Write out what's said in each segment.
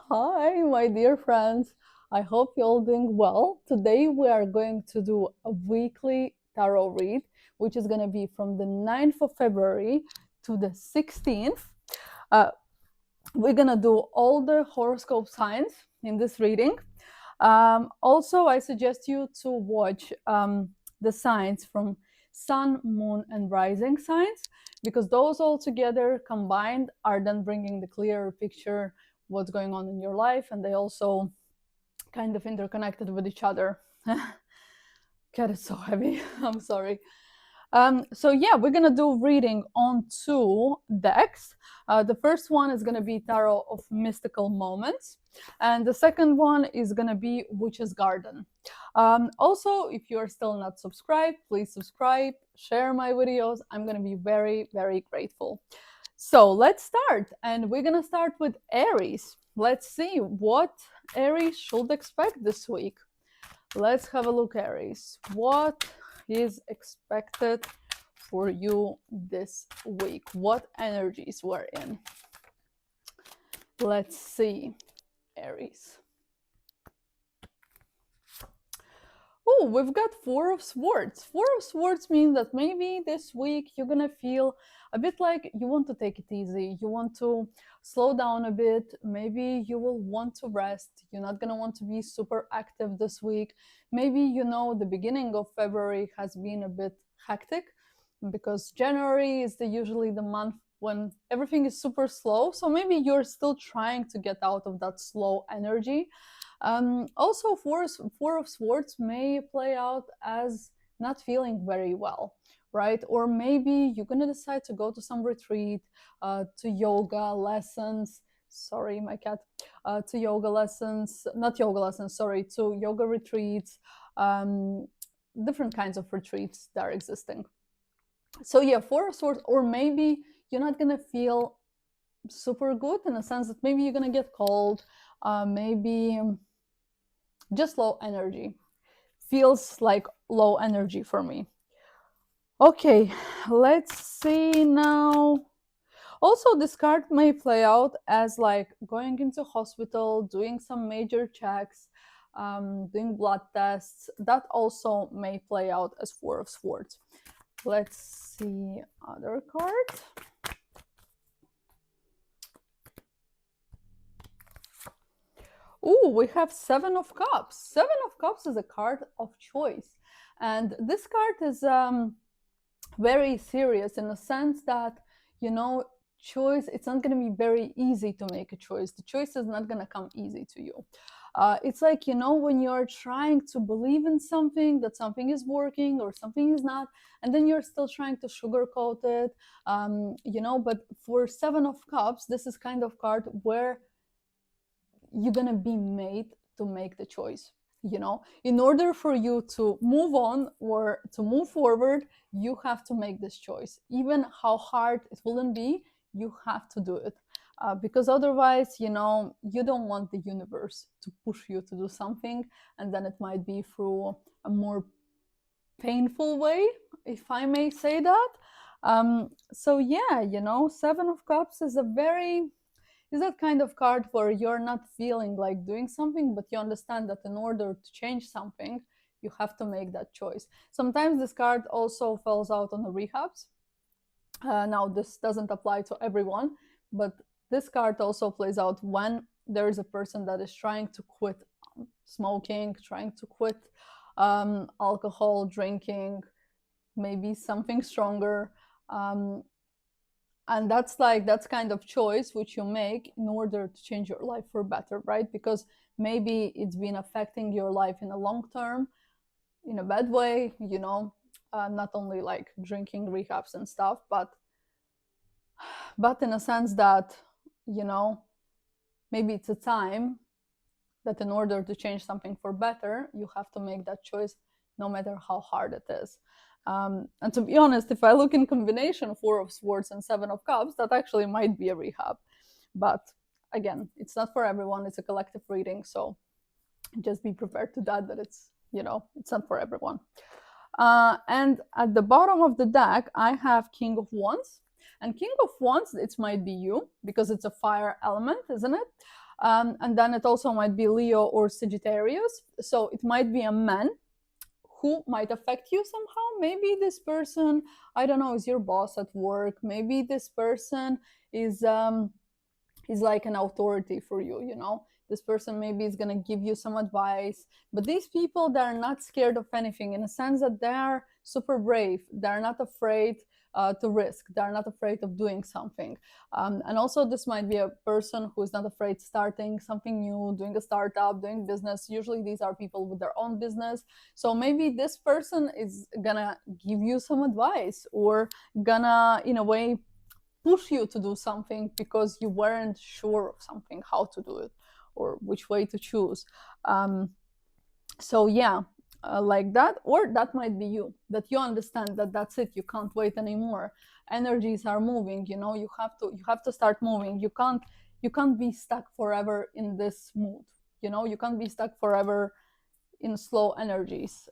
Hi, my dear friends. I hope you're all doing well. Today we are going to do a weekly tarot read, which is going to be from the 9th of February to the 16th. Uh, we're going to do all the horoscope signs in this reading. Also, I suggest you to watch the signs from Sun, Moon, and Rising signs because those all together combined are then bringing the clearer picture what's going on in your life, and they also kind of interconnected with each other. God, it's so heavy. I'm sorry. So yeah, we're gonna do reading on two decks. The first one is gonna be Tarot of Mystical Moments, and the second one is gonna be Witch's Garden. Also, if you're still not subscribed, please subscribe, share my videos. I'm gonna be very, very grateful. So let's start, and we're gonna start with Aries. Let's see what Aries should expect this week. Let's have a look, Aries. What is expected for you this week? What energies we're in? Let's see, Aries. Oh, we've got Four of Swords. Four of Swords means that maybe this week you're gonna feel a bit like you want to take it easy. You want to slow down a bit. Maybe you will want to rest. You're not gonna want to be super active this week. Maybe the beginning of February has been a bit hectic because January is usually the month when everything is super slow. So maybe you're still trying to get out of that slow energy. Also, Four of Swords may play out as not feeling very well, right? Or maybe you're gonna decide to go to some retreat, to yoga lessons. Sorry, my cat. To yoga lessons, not yoga lessons. Sorry, to yoga retreats. Different kinds of retreats that are existing. So yeah, Four of Swords, or maybe you're not gonna feel super good in a sense that maybe you're gonna get cold, maybe just low energy. Feels like low energy for me. Okay, let's see now. Also, this card may play out as like going into hospital, doing some major checks, doing blood tests. That also may play out as Four of Swords. Let's see other cards. Oh, we have Seven of Cups. Seven of Cups is a card of choice. And this card is very serious in the sense that, choice, it's not going to be very easy to make a choice. The choice is not going to come easy to you. It's like, when you're trying to believe in something, that something is working or something is not, and then you're still trying to sugarcoat it, but for Seven of Cups, this is kind of card where you're gonna be made to make the choice. In order for you to move on or to move forward, you have to make this choice. Even how hard it wouldn't be, you have to do it. Because otherwise, you don't want the universe to push you to do something, and then it might be through a more painful way, if I may say that. So yeah, Seven of Cups is that kind of card where you're not feeling like doing something, but you understand that in order to change something, you have to make that choice. Sometimes this card also falls out on the rehabs. Now, this doesn't apply to everyone, but this card also plays out when there is a person that is trying to quit smoking, trying to quit alcohol, drinking, maybe something stronger. And that's kind of choice which you make in order to change your life for better, right? Because maybe it's been affecting your life in a long term in a bad way, not only like drinking rehabs and stuff, but in a sense that maybe it's a time that in order to change something for better, you have to make that choice no matter how hard it is. And to be honest, if I look in combination Four of Swords and Seven of Cups, that actually might be a rehab. But again, it's not for everyone. It's a collective reading, so just be prepared to that it's it's not for everyone. And at the bottom of the deck, I have King of Wands. And King of Wands, it might be you because it's a fire element, isn't it? And then it also might be Leo or Sagittarius. So it might be a man who might affect you somehow. Maybe this person, I don't know, is your boss at work. Maybe this person is like an authority for you, you know. This person maybe is going to give you some advice, but these people, they're not scared of anything, in a sense that they're super brave. They're not afraid to risk. They're not afraid of doing something. And also this might be a person who is not afraid starting something new, doing a startup, doing business. Usually these are people with their own business. So maybe this person is gonna give you some advice, or gonna, in a way, push you to do something because you weren't sure of something, how to do it, or which way to choose. So yeah, like that. Or that might be you, that you understand that that's it, you can't wait anymore. Energies are moving, you know. You have to start moving. You can't be stuck forever in this mood, you know. You can't be stuck forever in slow energies.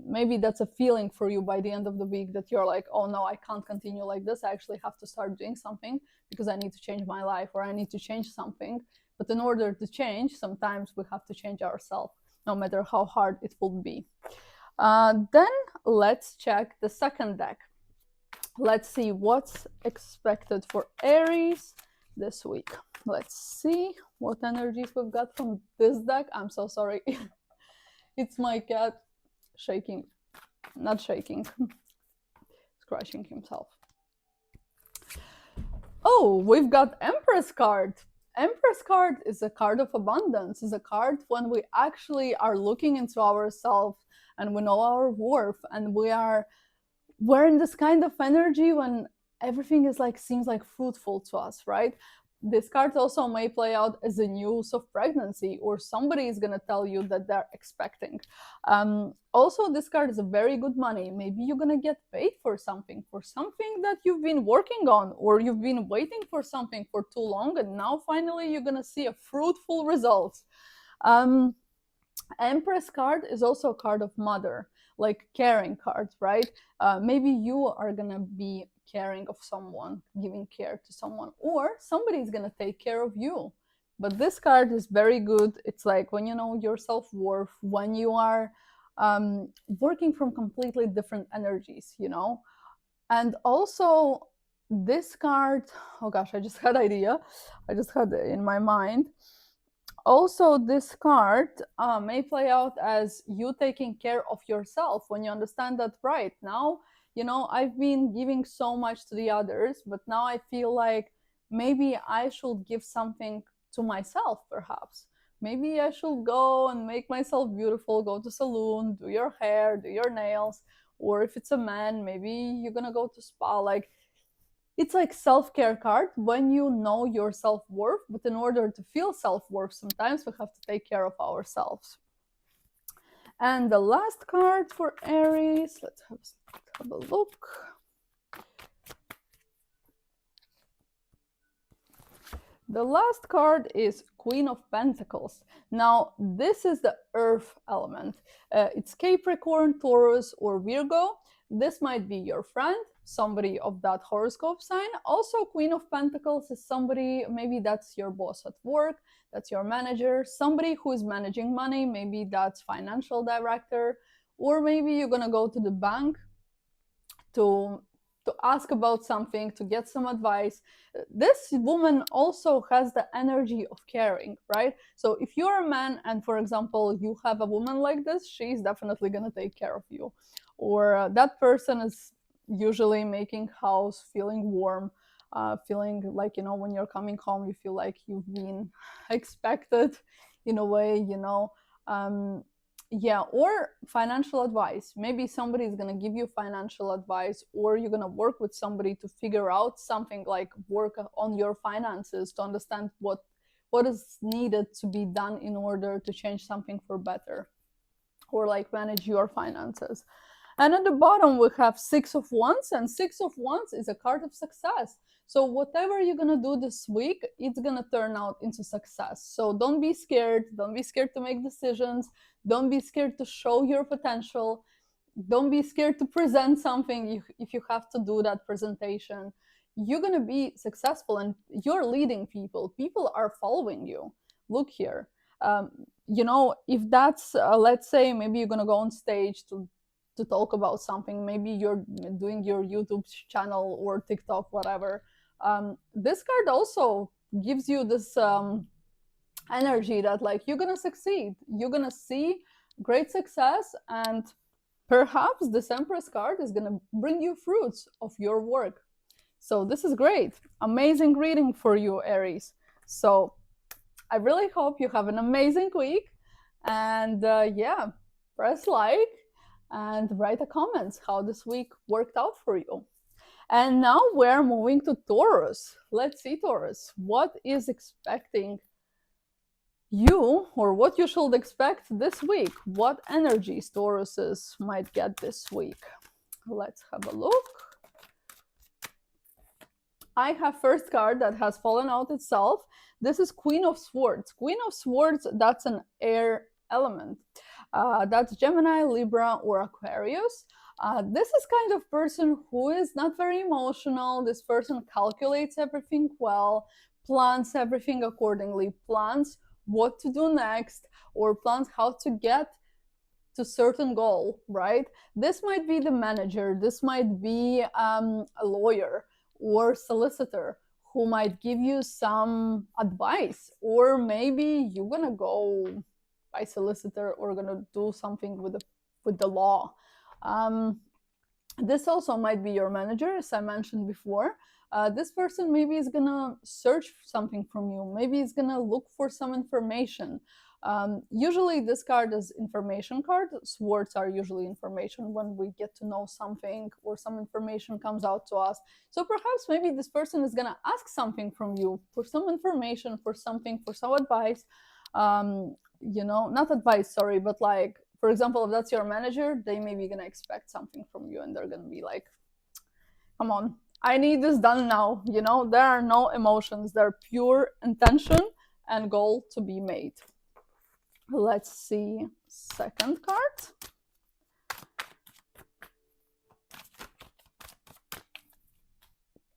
Maybe that's a feeling for you by the end of the week, that you're like, oh no, I can't continue like this. I actually have to start doing something because I need to change my life, or I need to change something. But in order to change, sometimes we have to change ourselves, no matter how hard it will be. Then let's check the second deck. Let's see what's expected for Aries this week. Let's see what energies we've got from this deck. I'm so sorry. It's my cat shaking, not shaking, scratching himself. Oh, we've got Empress card. Empress card is a card of abundance. It's a card when we actually are looking into ourselves and we know our worth, and we're in this kind of energy when everything is like, seems like fruitful to us, right? This card also may play out as a news of pregnancy, or somebody is going to tell you that they're expecting. Also, this card is a very good money. Maybe you're going to get paid for something that you've been working on, or you've been waiting for something for too long, and now finally you're going to see a fruitful result. Empress card is also a card of mother, like caring cards, right? Maybe you are going to be caring of someone, giving care to someone, or somebody is going to take care of you. But this card is very good. It's like when you know your self-worth, when you are working from completely different energies, you know. And also this card, oh gosh, I just had idea. I just had it in my mind. Also, this card may play out as you taking care of yourself, when you understand that, right now, you know, I've been giving so much to the others, but now I feel like maybe I should give something to myself, perhaps. Maybe I should go and make myself beautiful, go to salon, do your hair, do your nails. Or if it's a man, maybe you're gonna go to spa. Like, it's like self-care card when you know your self-worth, but in order to feel self-worth, sometimes we have to take care of ourselves. And the last card for Aries, let's have a look. The last card is Queen of Pentacles. Now, this is the earth element. It's Capricorn, Taurus, or Virgo. This might be your friend, somebody of that horoscope sign. Also, Queen of Pentacles is somebody, maybe that's your boss at work, that's your manager, somebody who is managing money, maybe that's financial director, or maybe you're gonna go to the bank to ask about something, to get some advice. This woman also has the energy of caring, right? So if you're a man and, for example, you have a woman like this, she's definitely gonna take care of you. Or that person is usually making house feeling warm, feeling like, you know, when you're coming home, you feel like you've been expected in a way, you know. Yeah, or financial advice. Maybe somebody is going to give you financial advice, or you're going to work with somebody to figure out something, like work on your finances to understand what is needed to be done in order to change something for better, or like manage your finances. And at the bottom we have Six of Wands, and Six of Wands is a card of success. So whatever you're gonna do this week, it's gonna turn out into success. So don't be scared. Don't be scared to make decisions. Don't be scared to show your potential. Don't be scared to present something if you have to do that presentation. you're going to be successful and you're leading people. People are following you. Look here. You know, if that's, let's say, maybe you're going to go on stage to talk about something, maybe you're doing your YouTube channel or TikTok, whatever. This card also gives you this energy that like you're gonna succeed, you're gonna see great success, and perhaps this Empress card is gonna bring you fruits of your work. So this is great, amazing reading for you, Aries. So I really hope you have an amazing week, and yeah, press like and write a comment how this week worked out for you. And now we're moving to Taurus. Let's see, Taurus, what is expecting you, or what you should expect this week. What energies Tauruses might get this week? Let's have a look. I have first card that has fallen out itself. This is Queen of Swords. Queen of Swords, that's an air element. That's Gemini, Libra, or Aquarius. This is kind of person who is not very emotional. This person calculates everything well, plans everything accordingly, plans what to do next, or plans how to get to certain goal, right? This might be the manager, this might be a lawyer or solicitor who might give you some advice, or maybe you're gonna go by solicitor or gonna do something with the law. This also might be your manager, as I mentioned before. This person maybe is gonna search something from you, maybe is gonna look for some information. Usually this card is information card. Swords are usually information when we get to know something or some information comes out to us. So perhaps maybe this person is gonna ask something from you for some information, for something, for some advice. You know, not advice, sorry, but like, for example, if that's your manager, they may be gonna expect something from you and they're gonna be like, come on, I need this done now. You know, there are no emotions, they're pure intention and goal to be made. Let's see, second card.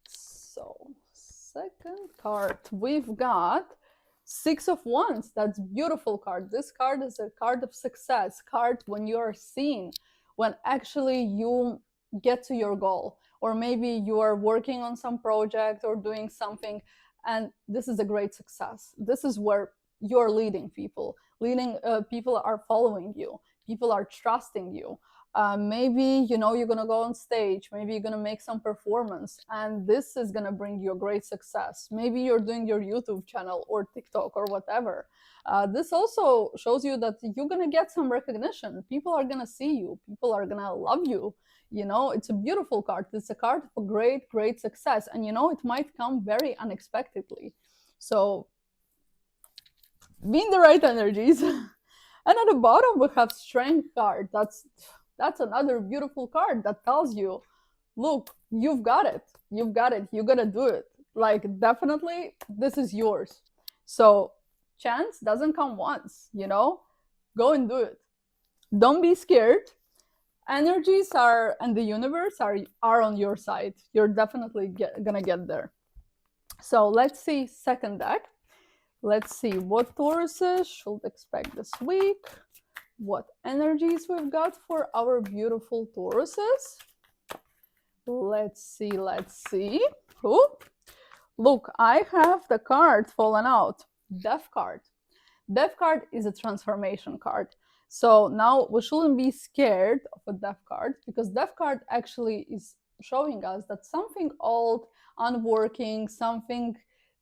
So, second card, we've got Six of Wands. That's beautiful card. This card is a card of success, card when you are seen, when actually you get to your goal, or maybe you are working on some project or doing something, and this is a great success. This is where you're leading people. People are following you. People are trusting you. Maybe, you know, you're gonna go on stage, maybe you're gonna make some performance, and this is gonna bring you a great success. Maybe you're doing your YouTube channel or TikTok or whatever. This also shows you that you're gonna get some recognition. People are gonna see you. People are gonna love you. You know, it's a beautiful card. It's a card of great success, and you know, it might come very unexpectedly. So be in the right energies. And at the bottom we have Strength card. That's another beautiful card that tells you, look, you've got it, you're gonna do it. Like, definitely this is yours. So chance doesn't come once, you know, go and do it. Don't be scared. Energies are, and the universe are on your side. You're definitely gonna get there. So let's see second deck. Let's see what Tauruses should expect this week. What energies we've got for our beautiful Tauruses. Let's see. Ooh. Look, I have the card fallen out. Death card. Death card is a transformation card. So now we shouldn't be scared of a death card, because death card actually is showing us that something old, unworking, something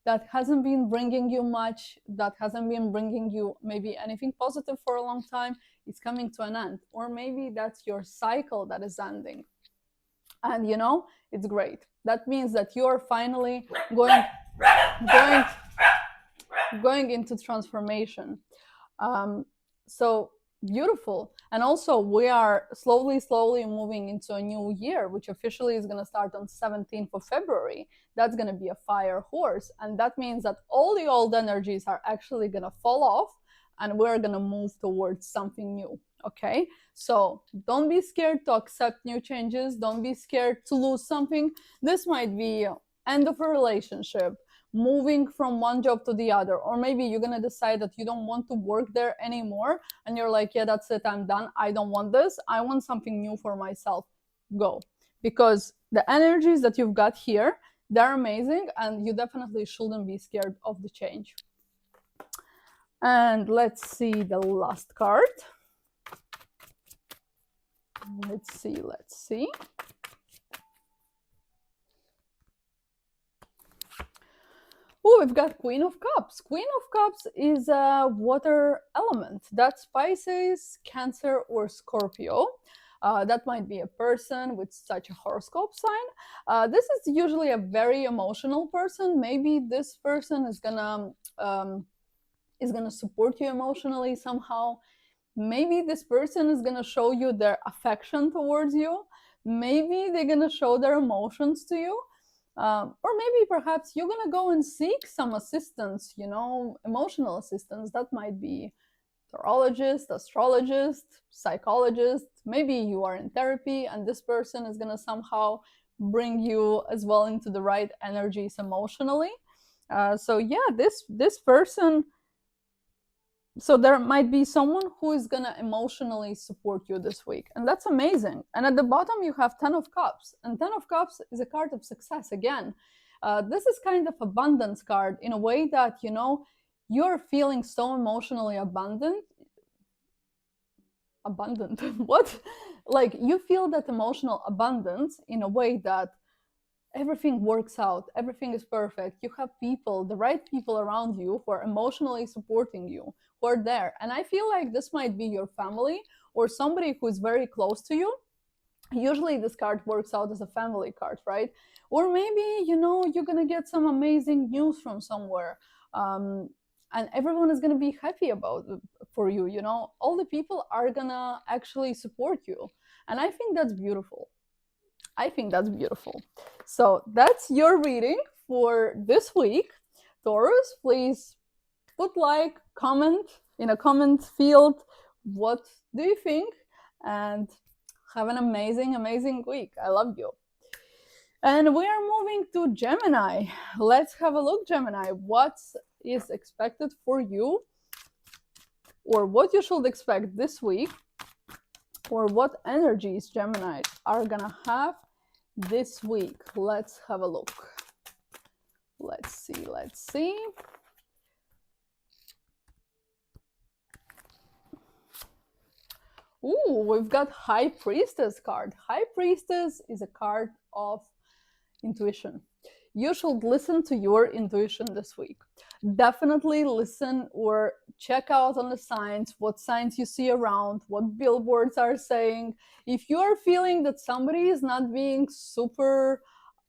that hasn't been bringing you much, that hasn't been bringing you maybe anything positive for a long time, is coming to an end. Or maybe that's your cycle that is ending. And you know, it's great. That means that you're finally going into transformation. So beautiful. And also we are slowly moving into a new year, which officially is going to start on 17th of February. That's going to be a fire horse, and that means that all the old energies are actually going to fall off and we're going to move towards something new. Okay, so don't be scared to accept new changes. Don't be scared to lose something. This might be end of a relationship, moving from one job to the other, or maybe you're gonna decide that you don't want to work there anymore and you're like, yeah, that's it, I'm done, I don't want this, I want something new for myself. Go, because the energies that you've got here, they're amazing, and you definitely shouldn't be scared of the change. And let's see the last card. Let's see. Oh, we've got Queen of Cups. Queen of Cups is a water element. That's Pisces, Cancer, or Scorpio. That might be a person with such a horoscope sign. This is usually a very emotional person. Maybe this person is gonna support you emotionally somehow. Maybe this person is gonna show you their affection towards you. Maybe they're gonna show their emotions to you. Or maybe perhaps you're gonna go and seek some assistance, emotional assistance. That might be tarologist, astrologist, psychologist. Maybe you are in therapy and this person is gonna somehow bring you as well into the right energies emotionally. So yeah, this person, so there might be someone who is gonna emotionally support you this week, and that's amazing. And at the bottom you have 10 of Cups, and 10 of Cups is a card of success again. This is kind of abundance card in a way that you're feeling so emotionally abundant. What? Like, you feel that emotional abundance in a way that everything works out, everything is perfect. You have people, the right people around you, who are emotionally supporting you, who are there. And I feel like this might be your family or somebody who is very close to you. Usually this card works out as a family card, right? Or maybe you're gonna get some amazing news from somewhere, and everyone is gonna be happy about it for you. All the people are gonna actually support you, and I think that's beautiful. So that's your reading for this week. Taurus, please put like, comment in a comment field, what do you think, and have an amazing week. I love you. And we are moving to Gemini. Let's have a look, Gemini. What is expected for you, or what you should expect this week, or what energies Gemini are gonna have this week. Let's have a look. Let's see. Ooh, we've got High Priestess card. High Priestess is a card of intuition. You should listen to your intuition this week. Definitely listen or check out on the signs, what signs you see around, what billboards are saying. If you are feeling that somebody is not being super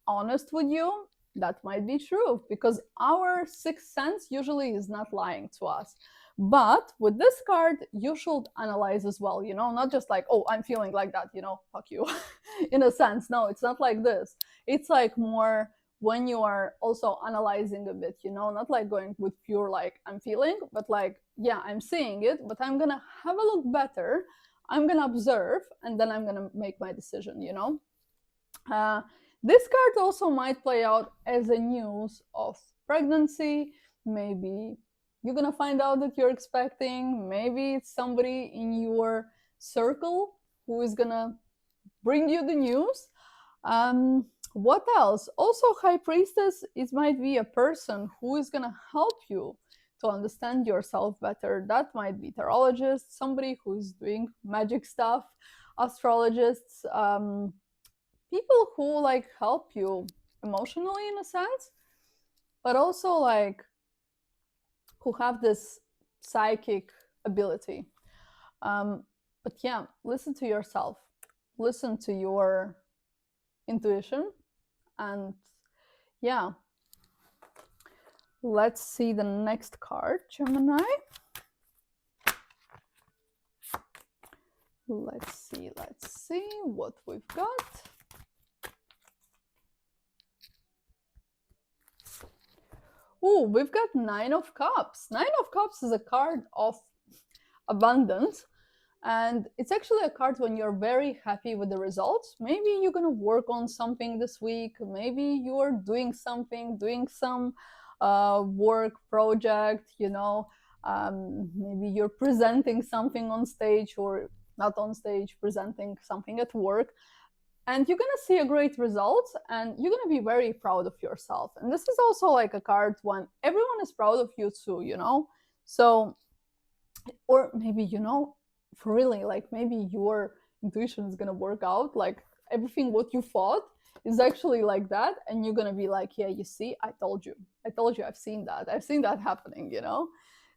honest with you, that might be true, because our sixth sense usually is not lying to us. But with this card, you should analyze as well, not just like, oh, I'm feeling like that, fuck you, in a sense. No, it's not like this. It's like more when you are also analyzing a bit, not like going with pure like, I'm feeling, but like, yeah, I'm seeing it, but I'm gonna have a look better, I'm gonna observe, and then I'm gonna make my decision. This card also might play out as a news of pregnancy. Maybe you're gonna find out that you're expecting. Maybe it's somebody in your circle who is gonna bring you the news. What else? Also, High Priestess, it might be a person who is gonna help you to understand yourself better. That might be tarologist, somebody who's doing magic stuff, astrologists, people who like help you emotionally in a sense, but also like who have this psychic ability. But yeah, listen to yourself, listen to your intuition, and yeah. Let's see the next card, Gemini. Let's see what we've got. Ooh, we've got Nine of Cups. Nine of Cups is a card of abundance. And it's actually a card when you're very happy with the results. Maybe you're gonna work on something this week. Maybe you're doing something, doing some work project, you know. Maybe you're presenting something on stage, or not on stage, presenting something at work. And you're gonna see a great result, and you're gonna be very proud of yourself. And this is also like a card when everyone is proud of you too, you know. So, or maybe, you know, for really, like, maybe your intuition is gonna work out, like everything what you thought is actually like that, and you're gonna be like, yeah, you see, I told you, I've seen that happening, you know.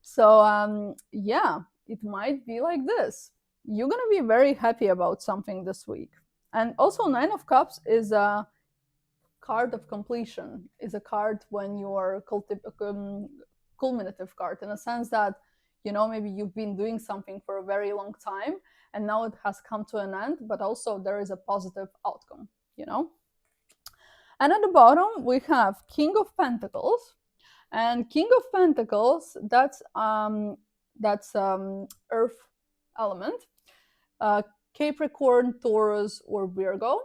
So yeah, it might be like this. You're gonna be very happy about something this week. And also, Nine of Cups is a card of completion, is a card when you're culminative card, in a sense that, you know, maybe you've been doing something for a very long time and now it has come to an end, but also there is a positive outcome, you know. And at the bottom we have King of Pentacles. And King of Pentacles, that's earth element, Capricorn, Taurus, or Virgo.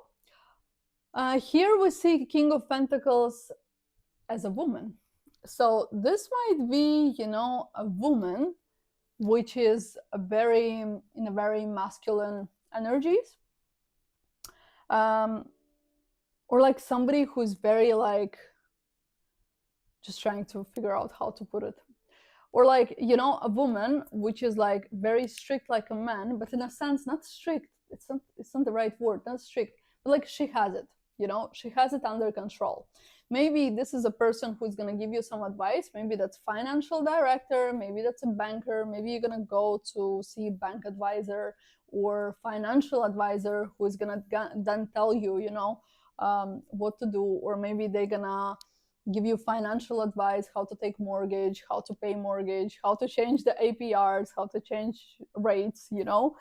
Here we see King of Pentacles as a woman. So this might be, you know, a woman which is in a very masculine energies, or like somebody who's very like, just trying to figure out how to put it, or like, you know, a woman which is like very strict like a man, but in a sense not strict, it's not the right word, not strict, but like she has it, you know, she has it under control. Maybe this is a person who's going to give you some advice. Maybe that's financial director, maybe that's a banker, maybe you're going to go to see a bank advisor or financial advisor who is going to then tell you, you know, what to do. Or maybe they're going to give you financial advice, how to take mortgage, how to pay mortgage, how to change the APRs, how to change rates, you know.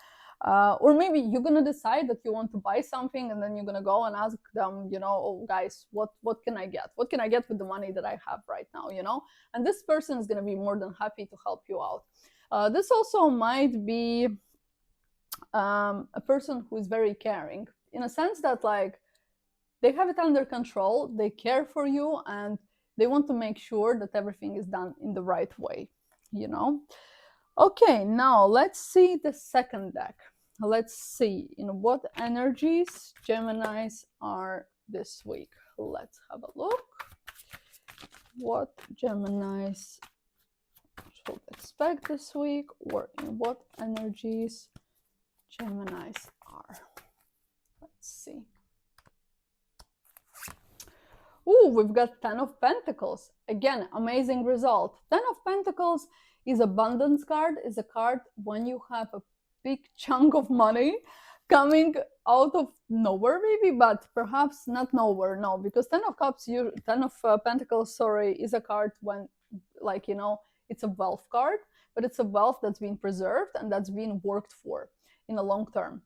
Or maybe you're gonna decide that you want to buy something, and then you're gonna go and ask them, you know, oh guys, what can I get? What can I get with the money that I have right now, you know? And this person is gonna be more than happy to help you out. This also might be a person who is very caring, in a sense that like they have it under control, they care for you, and they want to make sure that everything is done in the right way, you know? Okay, now let's see the second deck. Let's see in what energies Geminis are this week. Let's have a look. What Geminis should expect this week, or in what energies Geminis are. Let's see. Ooh, we've got Ten of Pentacles. Again, amazing result. Ten of Pentacles is abundance card, is a card when you have a big chunk of money coming out of nowhere, maybe, but perhaps not nowhere, no, because Ten of Pentacles, sorry, is a card when, like, you know, it's a wealth card, but it's a wealth that's been preserved and that's been worked for in a long term.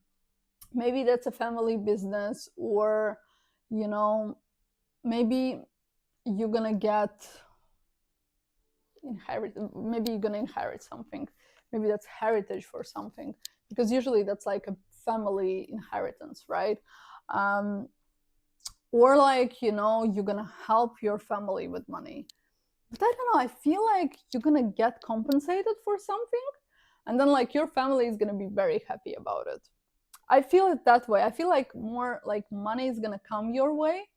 Maybe that's a family business, or, you know, maybe you're gonna get maybe you're gonna inherit something. Maybe that's heritage for something, because usually that's like a family inheritance, right? Or like, you know, you're gonna help your family with money. But I don't know, I feel like you're gonna get compensated for something, and then like your family is gonna be very happy about it. I feel it that way. I feel like more like money is gonna come your way,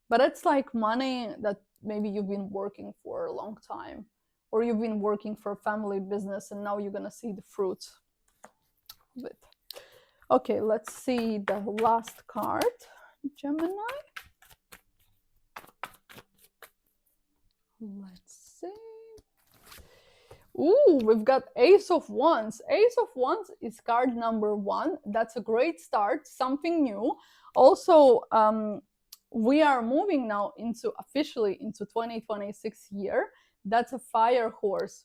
but it's like money that maybe you've been working for a long time, or you've been working for a family business and now you're gonna see the fruits of it. Okay, let's see the last card, Gemini. Let's see. Ooh, we've got Ace of Wands. Ace of Wands is card number 1. That's a great start, something new. Also, we are moving now officially into 2026 year. That's a fire horse.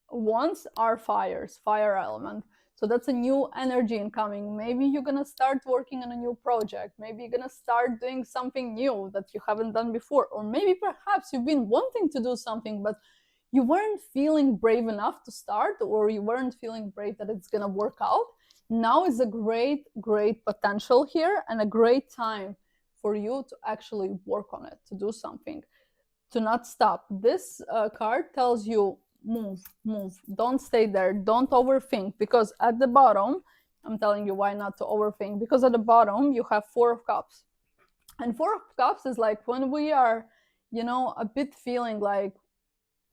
Wands are fires, fire element. So that's a new energy incoming. Maybe you're gonna start working on a new project. Maybe you're gonna start doing something new that you haven't done before. Or maybe perhaps you've been wanting to do something, but you weren't feeling brave enough to start, or you weren't feeling brave that it's gonna work out. now is a great potential here and a great time for you to actually work on it, to do something, to not stop. This card tells you move, don't stay there, don't overthink, because at the bottom, I'm telling you why not to overthink, because at the bottom you have Four of Cups. And Four of Cups is like when we are, you know, a bit feeling like,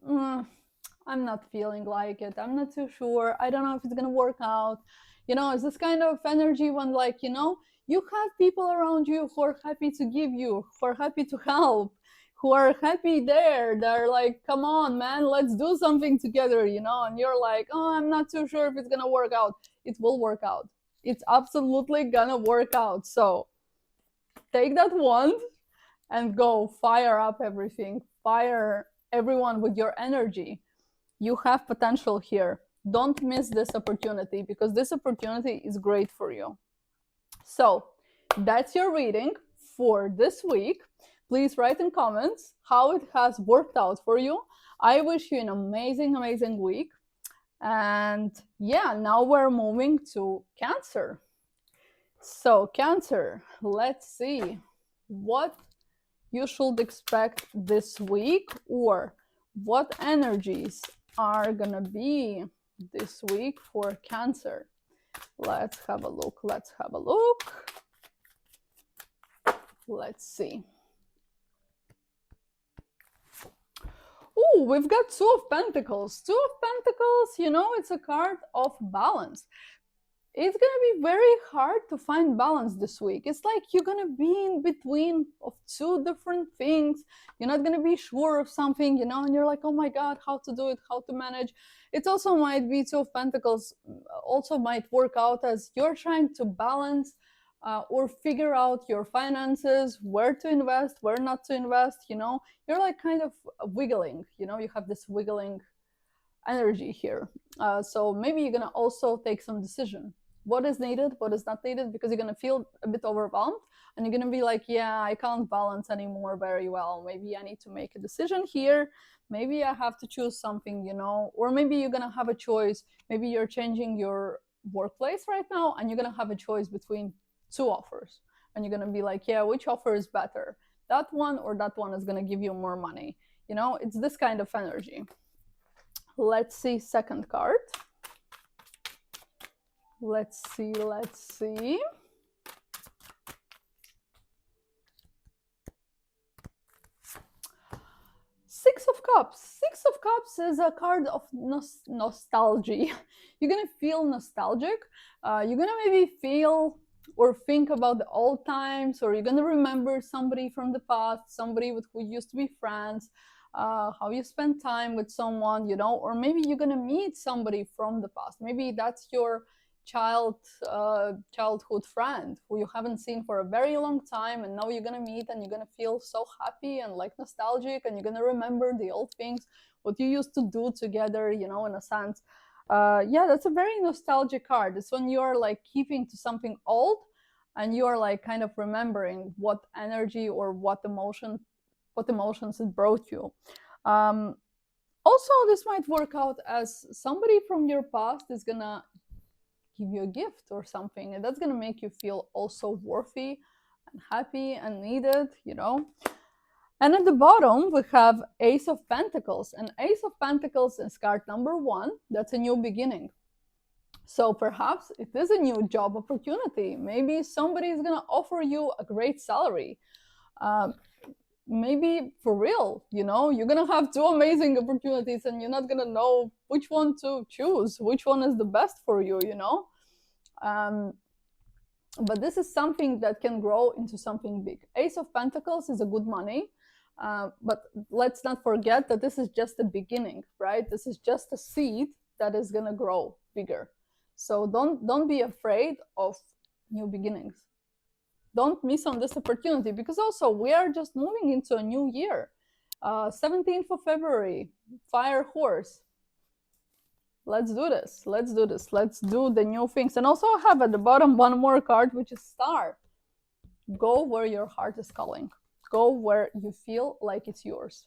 I'm not feeling like it, I'm not too sure, I don't know if it's gonna work out. You know, it's this kind of energy when, like, you know, you have people around you who are happy to give you, who are happy to help, who are happy there. They're like, come on, man, let's do something together, you know, and you're like, oh, I'm not too sure if it's gonna work out. It will work out. It's absolutely gonna work out. So take that wand and go fire up everything, fire everyone with your energy. You have potential here. Don't miss this opportunity, because this opportunity is great for you. So that's your reading for this week. Please write in comments how it has worked out for you. I wish you an amazing week. And yeah, now we're moving to Cancer. So Cancer, let's see what you should expect this week, or what energies are gonna be this week for Cancer. Let's have a look. Let's see. Oh, we've got Two of Pentacles. Two of Pentacles, you know, it's a card of balance. It's gonna be very hard to find balance this week. It's like you're gonna be in between of two different things. You're not gonna be sure of something, you know, and you're like, oh my God, how to do it, how to manage. It also might be Two of Pentacles, also might work out as you're trying to balance or figure out your finances, where to invest, where not to invest, you know. You're like kind of wiggling, you know, you have this wiggling energy here. So maybe you're gonna also take some decision. What is needed, what is not needed, because you're gonna feel a bit overwhelmed and you're gonna be like, yeah, I can't balance anymore very well. Maybe I need to make a decision here. Maybe I have to choose something, you know, or maybe you're gonna have a choice. Maybe you're changing your workplace right now and you're gonna have a choice between two offers. And you're gonna be like, yeah, which offer is better? That one or that one is gonna give you more money. You know, it's this kind of energy. Let's see second card. Let's see. Six of Cups. Six of Cups is a card of nostalgia. You're gonna feel nostalgic. You're gonna maybe feel or think about the old times, or you're gonna remember somebody from the past, somebody with who used to be friends, how you spend time with someone, you know, or maybe you're gonna meet somebody from the past. Maybe that's your childhood friend who you haven't seen for a very long time, and now you're gonna meet and you're gonna feel so happy and like nostalgic, and you're gonna remember the old things, what you used to do together, you know, in a sense. Yeah, that's a very nostalgic card. It's when you're like keeping to something old and you're like kind of remembering what energy or what emotions it brought you. Also, this might work out as somebody from your past is gonna give you a gift or something, and that's gonna make you feel also worthy and happy and needed, you know. And at the bottom we have Ace of Pentacles, and Ace of Pentacles is card number 1. That's a new beginning. So perhaps it is a new job opportunity. Maybe somebody is gonna offer you a great salary. Maybe for real, you know, you're gonna have two amazing opportunities and you're not gonna know which one to choose, which one is the best for you, you know. But this is something that can grow into something big. Ace of Pentacles is a good money, but let's not forget that this is just the beginning, right? This is just a seed that is gonna grow bigger. So don't be afraid of new beginnings. Don't miss on this opportunity, because also we are just moving into a new year. 17th of February, Fire Horse. Let's do this. Let's do the new things. And also I have at the bottom one more card, which is Star. Go where your heart is calling. Go where you feel like it's yours.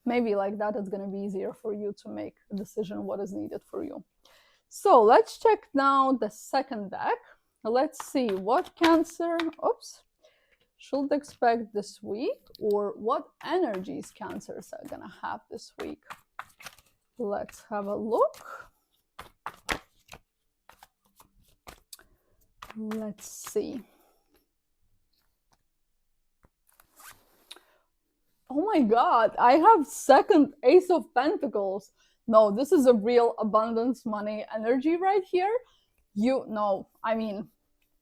Maybe like that, it's going to be easier for you to make a decision what is needed for you. So let's check now the second deck. Let's see what Cancer, should expect this week, or what energies Cancers are gonna have this week. Let's have a look. Let's see. Oh my god, I have second Ace of Pentacles. No, this is a real abundance money energy right here.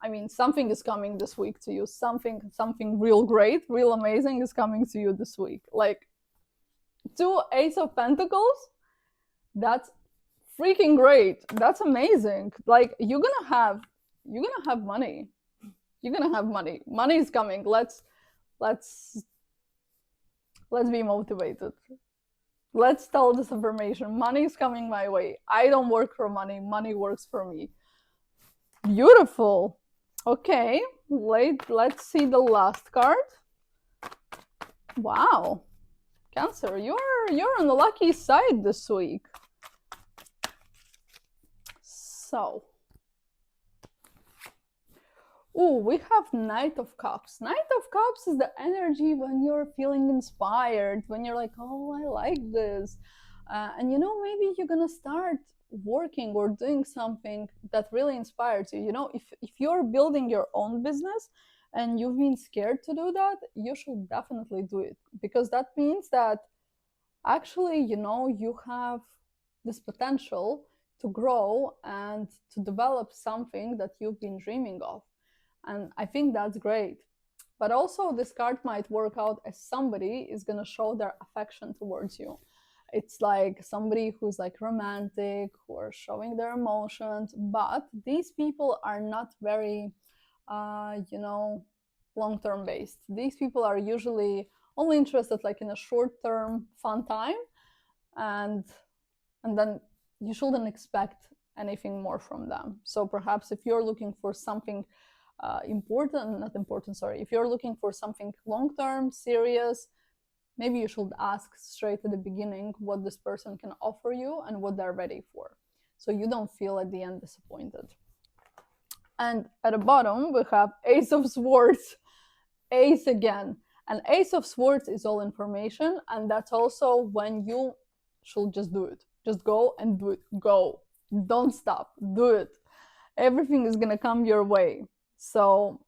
I mean something is coming this week to you. Something real great, real amazing is coming to you this week. Like 2 Ace of Pentacles, that's freaking great. That's amazing. Like you're gonna have money. You're gonna have money. Money is coming. Let's be motivated. Let's tell this affirmation. Money is coming my way. I don't work for money. Money works for me. Beautiful. Okay, let's see the last card. Wow. Cancer, you're on the lucky side this week. So, we have Knight of Cups. Knight of Cups is the energy when you're feeling inspired, when you're like, oh, I like this. And maybe you're gonna start working or doing something that really inspires you. If you're building your own business and you've been scared to do that, you should definitely do it, because that means that actually, you have this potential to grow and to develop something that you've been dreaming of. And I think that's great. But also this card might work out as somebody is going to show their affection towards you. It's like somebody who's like romantic or showing their emotions, but these people are not very, long-term based. These people are usually only interested like in a short-term fun time, and then you shouldn't expect anything more from them. So perhaps if you're looking for something if you're looking for something long-term, serious, maybe you should ask straight at the beginning what this person can offer you and what they're ready for, so you don't feel at the end disappointed. And at the bottom, we have Ace of Swords. Ace again. And Ace of Swords is all information, and that's also when you should just do it. Just go and do it. Go. Don't stop. Do it. Everything is gonna come your way. So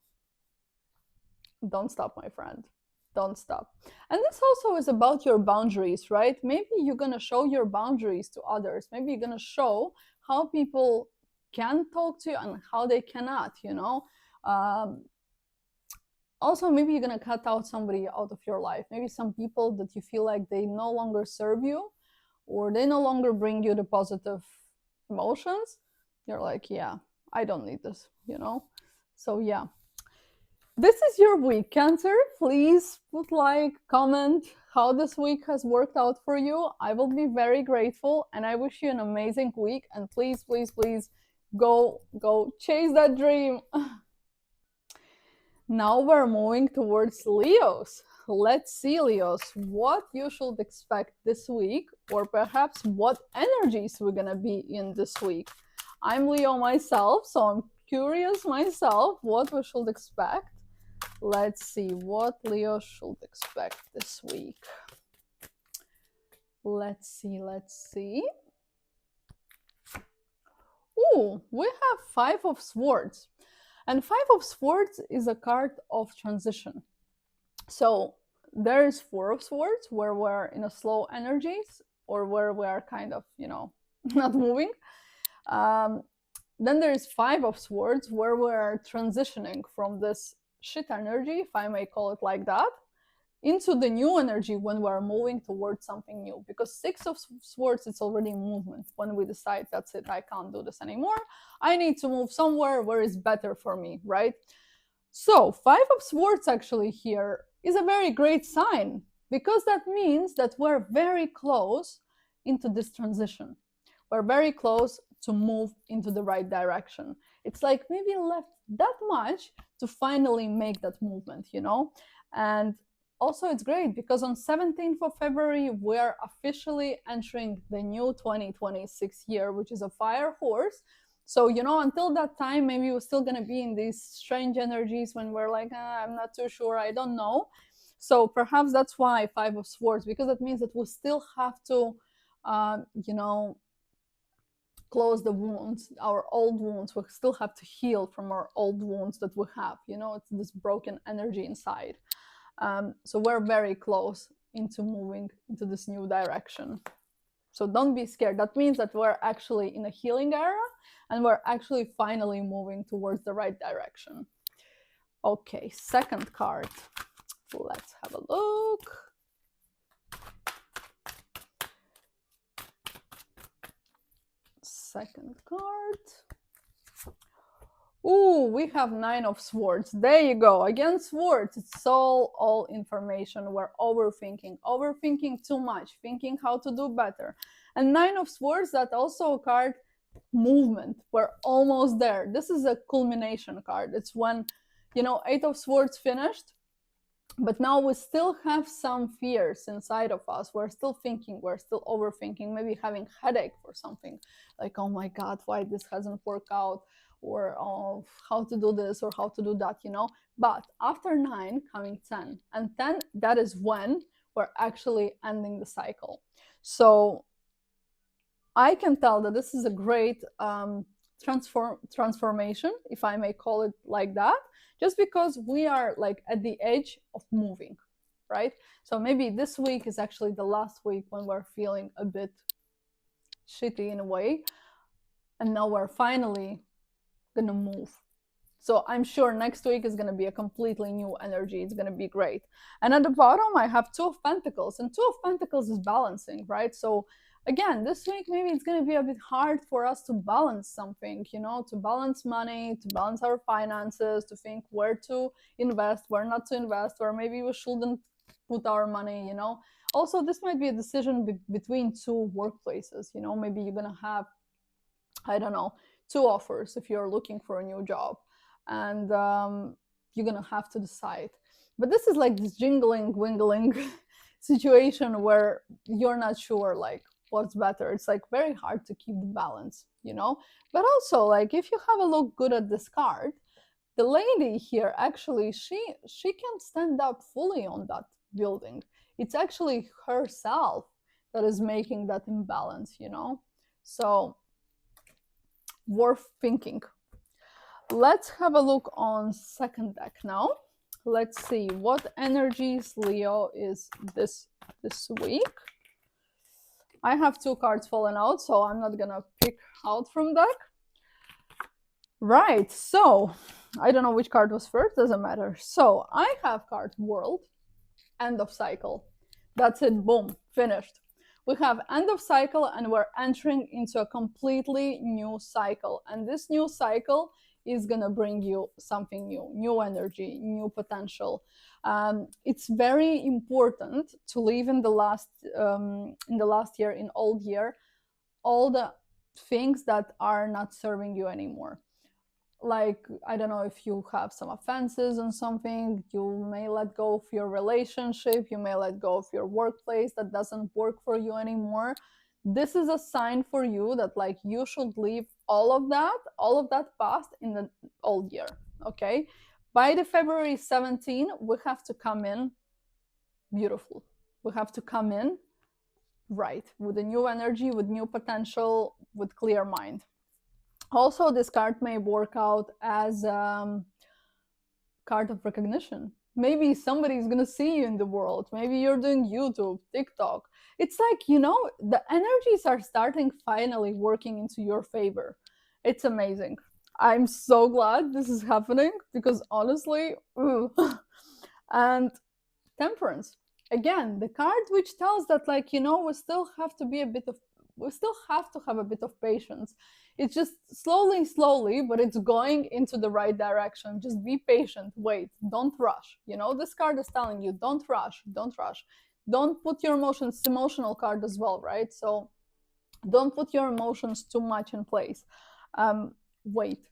don't stop, my friend. Don't stop. And this also is about your boundaries, right? Maybe you're going to show your boundaries to others. Maybe you're going to show how people can talk to you and how they cannot, Also, maybe you're going to cut out somebody out of your life. Maybe some people that you feel like they no longer serve you, or they no longer bring you the positive emotions. You're like, yeah, I don't need this, So yeah, this is your week, Cancer. Please put like, comment how this week has worked out for you. I will be very grateful, and I wish you an amazing week. And please, please, please go chase that dream. Now we're moving towards Leos. Let's see, Leos, what you should expect this week, or perhaps what energies we're gonna be in this week. I'm Leo myself, so I'm curious myself what we should expect. Let's see what Leo should expect this week. Let's see. We have 5 of Swords. And 5 of Swords is a card of transition. So there is 4 of Swords, where we're in a slow energies, or where we are kind of, not moving. Then there is 5 of Swords, where we're transitioning from this shit energy, if I may call it like that, into the new energy when we're moving towards something new. Because 6 of Swords, it's already movement. When we decide, that's it, I can't do this anymore. I need to move somewhere where it's better for me, right? So 5 of Swords actually here is a very great sign, because that means that we're very close into this transition. We're very close to move into the right direction. It's like maybe left that much to finally make that movement, And also it's great because on 17th of February, we are officially entering the new 2026 year, which is a fire horse. So, you know, until that time, maybe we're still going to be in these strange energies when we're like, I'm not too sure, I don't know. So perhaps that's why Five of Swords, because that means that we still have to, you know, close the wounds, our old wounds. We still have to heal from our old wounds that we have. You know, it's this broken energy inside. So we're very close into moving into this new direction. So don't be scared. That means that we're actually in a healing era and we're actually finally moving towards the right direction. Okay, second card. Let's have a look. Second card. Ooh, we have Nine of Swords. There you go. Again, swords. It's all information. We're overthinking too much, thinking how to do better. And Nine of Swords, that also a card, movement. We're almost there. This is a culmination card. It's when, you know, Eight of Swords finished, but now we still have some fears inside of us. We're still thinking, we're still overthinking, maybe having headache for something. Like, oh my God, why this hasn't worked out? Or oh, how to do this or how to do that, you know. But after 9 coming 10, and 10, that is when we're actually ending the cycle. So I can tell that this is a great transformation, if I may call it like that, just because we are like at the edge of moving, right? So maybe this week is actually the last week when we're feeling a bit shitty in a way, and now we're finally gonna move. So I'm sure next week is gonna be a completely new energy. It's gonna be great. And at the bottom, I have Two of Pentacles, and Two of Pentacles is balancing, right? So again, this week maybe it's gonna be a bit hard for us to balance something, you know, to balance money, to balance our finances, to think where to invest, where not to invest, where maybe we shouldn't put our money, you know. Also, this might be a decision between two workplaces, you know. Maybe you're gonna have, I don't know, 2 offers if you're looking for a new job, and you're gonna have to decide. But this is like this jingling wingling situation where you're not sure like what's better. It's like very hard to keep the balance, you know. But also, like, if you have a look good at this card, the lady here actually, she can stand up fully on that building. It's actually herself that is making that imbalance, you know. So worth thinking. Let's have a look on second deck now. Let's see what energies Leo is this week. I have 2 cards fallen out, so I'm not gonna pick out from deck. Right, so I don't know which card was first, doesn't matter. So I have card World, end of cycle. That's it, boom, finished. We have end of cycle and we're entering into a completely new cycle. And this new cycle is gonna bring you something new energy, new potential. It's very important to leave in the last year, in old year, all the things that are not serving you anymore. Like, I don't know, if you have some offenses on something, you may let go of your relationship, you may let go of your workplace that doesn't work for you anymore. This is a sign for you that like you should leave all of that past in the old year. Okay, by the February 17, we have to come in beautiful. We have to come in right with a new energy, with new potential, with clear mind. Also, this card may work out as a card of recognition. Maybe somebody's gonna see you in the world. Maybe you're doing YouTube, TikTok. It's like, you know, the energies are starting finally working into your favor. It's amazing. I'm so glad this is happening because honestly, and Temperance. Again, the card which tells that, like, you know, we still have to have a bit of patience. It's just slowly, but it's going into the right direction. Just be patient, wait, don't rush. You know, this card is telling you, don't rush. Don't put your emotions, it's emotional card as well, right? So don't put your emotions too much in place. Wait,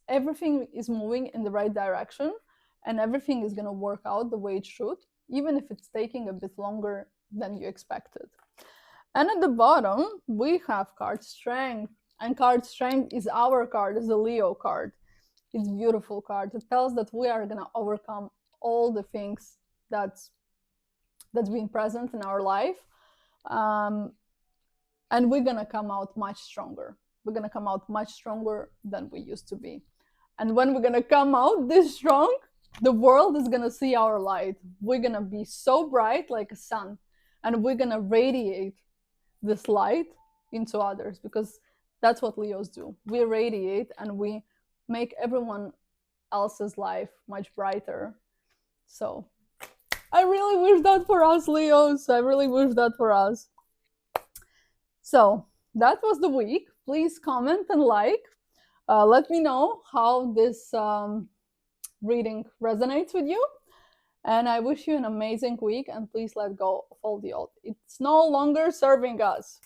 everything is moving in the right direction and everything is going to work out the way it should. even if it's taking a bit longer than you expected. And at the bottom, we have card Strength. And card Strength is our card, is the Leo card. It's a beautiful card. It tells that we are gonna overcome all the things that's been present in our life. And we're gonna come out much stronger. We're gonna come out much stronger than we used to be. And when we're gonna come out this strong, the world is gonna see our light. We're gonna be so bright like a sun, and we're gonna radiate this light into others, because that's what Leos do. We radiate and we make everyone else's life much brighter. So I really wish that for us, Leos. I really wish that for us. So that was the week. Please comment and like. Let me know how this reading resonates with you. And I wish you an amazing week, and please let go of all the old. It's no longer serving us.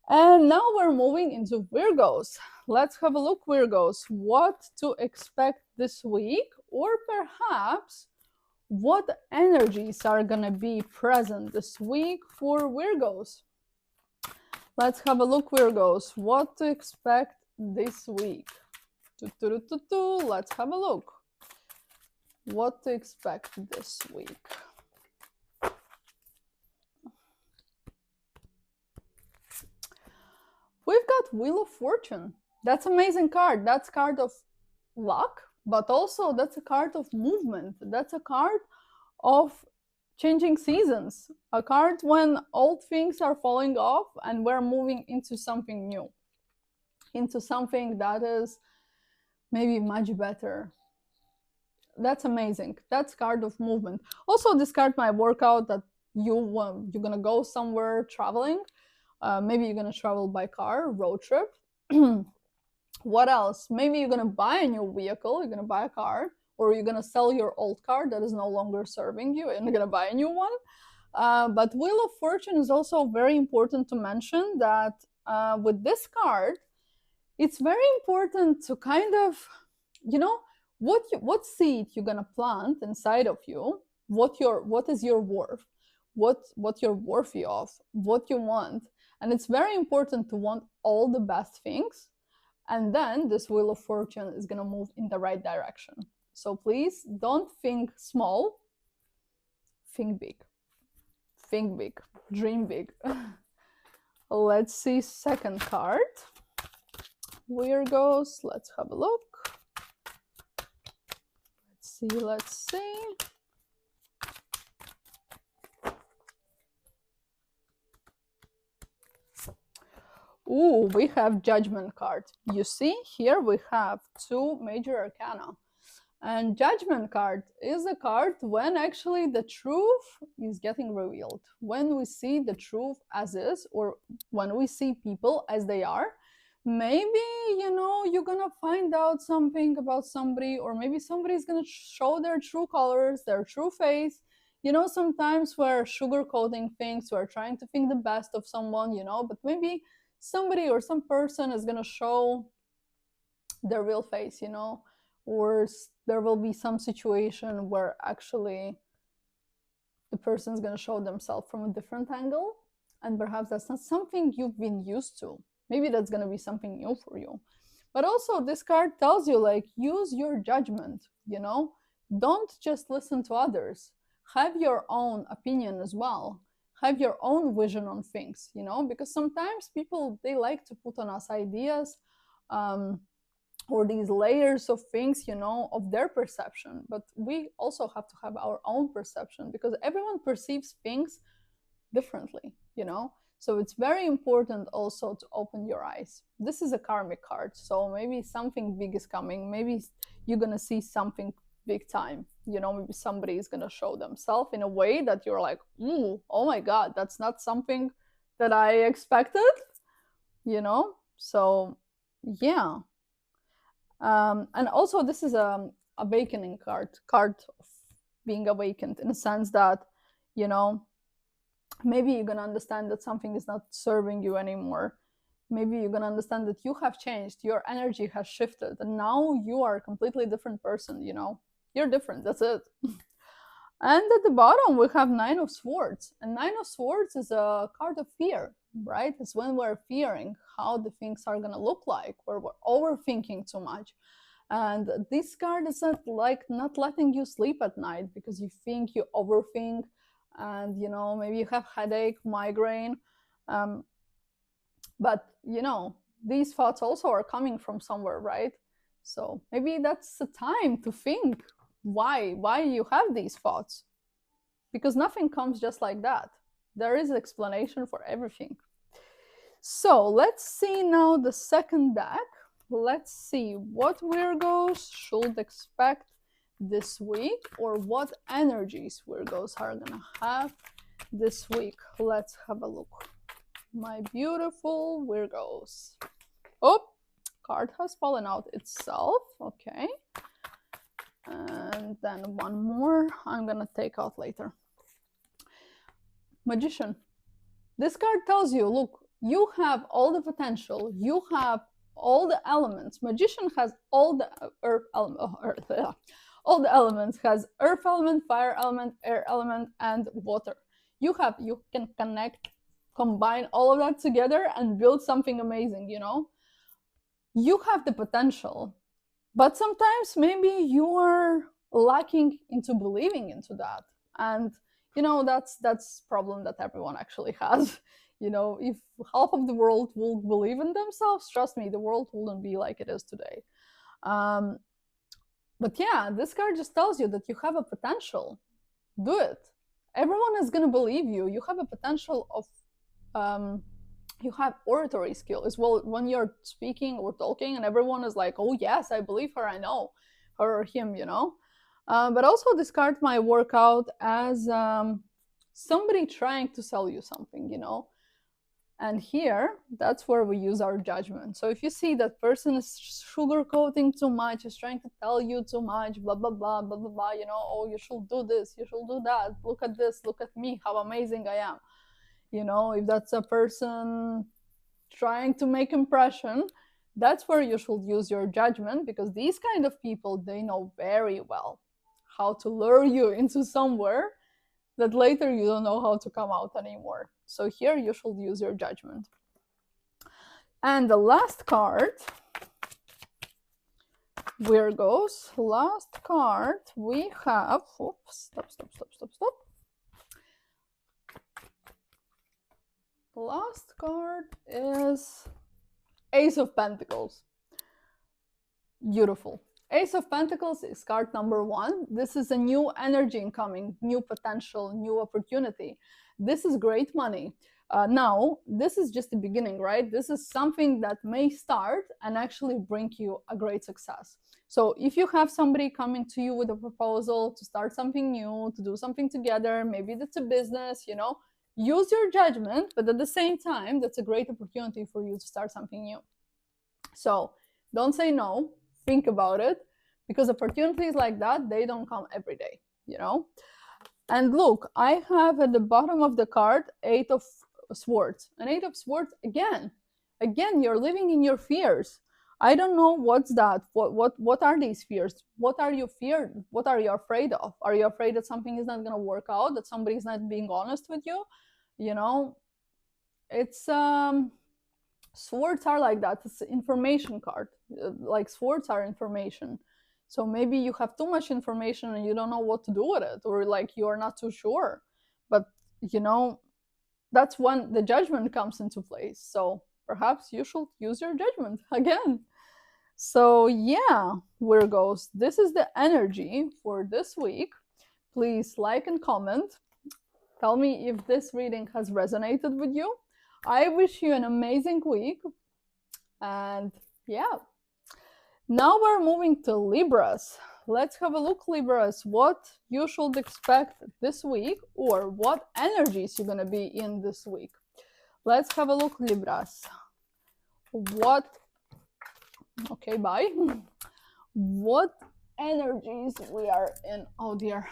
And now we're moving into Virgos. Let's have a look, Virgos, what to expect this week, or perhaps what energies are gonna be present this week for Virgos. Let's have a look, Virgos, what to expect this week. Let's have a look. What to expect this week. We've got Wheel of Fortune. That's an amazing card. That's a card of luck, but also that's a card of movement. That's a card of changing seasons. A card when old things are falling off and we're moving into something new. Into something that is maybe much better. That's amazing. That's card of movement. Also, this card might work out that you're gonna go somewhere traveling. Maybe you're gonna travel by car, road trip. What else? Maybe you're gonna buy a new vehicle. You're gonna buy a car, or you're gonna sell your old car that is no longer serving you, and you're gonna buy a new one. But Wheel of Fortune is also very important to mention that with this card, it's very important to kind of, what seed you're gonna plant inside of you, what is your worth, what you're worthy of, what you want. And it's very important to want all the best things, and then this Wheel of Fortune is gonna move in the right direction. So please don't think small, think big. Think big, dream big. Let's see second card. Virgos, let's have a look. Let's see. Ooh, we have Judgment card. You see, here we have two major arcana. And Judgment card is a card when actually the truth is getting revealed. When we see the truth as is, or when we see people as they are. Maybe, you're gonna find out something about somebody, or maybe somebody's gonna show their true colors, their true face. Sometimes we're sugarcoating things, we're trying to think the best of someone, but maybe somebody or some person is gonna show their real face, or there will be some situation where actually the person's gonna show themselves from a different angle, and perhaps that's not something you've been used to. Maybe that's gonna be something new for you. But also this card tells you, use your judgment, Don't just listen to others. Have your own opinion as well. Have your own vision on things, because sometimes people, they like to put on us ideas or these layers of things, of their perception. But we also have to have our own perception, because everyone perceives things differently, So it's very important also to open your eyes. This is a karmic card, so maybe something big is coming. Maybe you're gonna see something big time. Maybe somebody is gonna show themselves in a way that you're like, ooh, oh my God, that's not something that I expected. So yeah. And also this is a awakening card of being awakened, in a sense that, maybe you're going to understand that something is not serving you anymore. Maybe you're going to understand that you have changed, your energy has shifted, and now you are a completely different person, You're different, that's it. And at the bottom, we have Nine of Swords. And Nine of Swords is a card of fear, right? It's when we're fearing how the things are going to look like, where we're overthinking too much. And this card is not letting you sleep at night because you think, you overthink, and maybe you have headache, migraine. But these thoughts also are coming from somewhere, right? So maybe that's the time to think why you have these thoughts, because nothing comes just like that. There is an explanation for everything. So let's see now the second deck. Let's see what Virgos should expect this week, or what energies Virgos are gonna have this week. Let's have a look. My beautiful Virgos. Oh, card has fallen out itself. Okay. And then one more I'm gonna take out later. Magician. This card tells you, look, you have all the potential, you have all the elements. Magician has all the all the elements, has earth element, fire element, air element, and water. You can connect, combine all of that together and build something amazing. You have the potential, but sometimes maybe you are lacking into believing into that. And that's problem that everyone actually has. If half of the world will believe in themselves, trust me, the world wouldn't be like it is today. But yeah, this card just tells you that you have a potential. Do it. Everyone is going to believe you. You have a potential of you have oratory skill as well when you're speaking or talking, and everyone is like, oh yes, I believe her, I know her or him. But also this card might work out as somebody trying to sell you something. And here, that's where we use our judgment. So if you see that person is sugarcoating too much, is trying to tell you too much, blah, blah, blah, blah, blah, blah, oh, you should do this, you should do that, look at this, look at me, how amazing I am. If that's a person trying to make impression, that's where you should use your judgment, because these kind of people, they know very well how to lure you into somewhere that later you don't know how to come out anymore. So here you should use your judgment. And the last card, Virgos, last card we have, oops, stop. Last card is Ace of Pentacles. Beautiful. Ace of Pentacles is card number 1. This is a new energy incoming, new potential, new opportunity. This is great money. Now, this is just the beginning, right? This is something that may start and actually bring you a great success. So if you have somebody coming to you with a proposal to start something new, to do something together, maybe that's a business, use your judgment, but at the same time, that's a great opportunity for you to start something new. So don't say no. Think about it, because opportunities like that, they don't come every day, And look, I have at the bottom of the card 8 of Swords. And 8 of Swords, again, you're living in your fears. I don't know what's that. What are these fears? What are you feared? What are you afraid of? Are you afraid that something is not going to work out, that somebody's not being honest with you? It's swords are like that. It's an information card. Like swords are information. So maybe you have too much information and you don't know what to do with it, or like you are not too sure. But that's when the judgment comes into place. So perhaps you should use your judgment again. So yeah, Virgos, this is the energy for this week. Please like and comment. Tell me if this reading has resonated with you. I wish you an amazing week. And yeah, now we're moving to Libras. Let's have a look, Libras, what you should expect this week, or what energies you're going to be in this week. Let's have a look, Libras. Okay, bye. What energies we are in? Oh dear.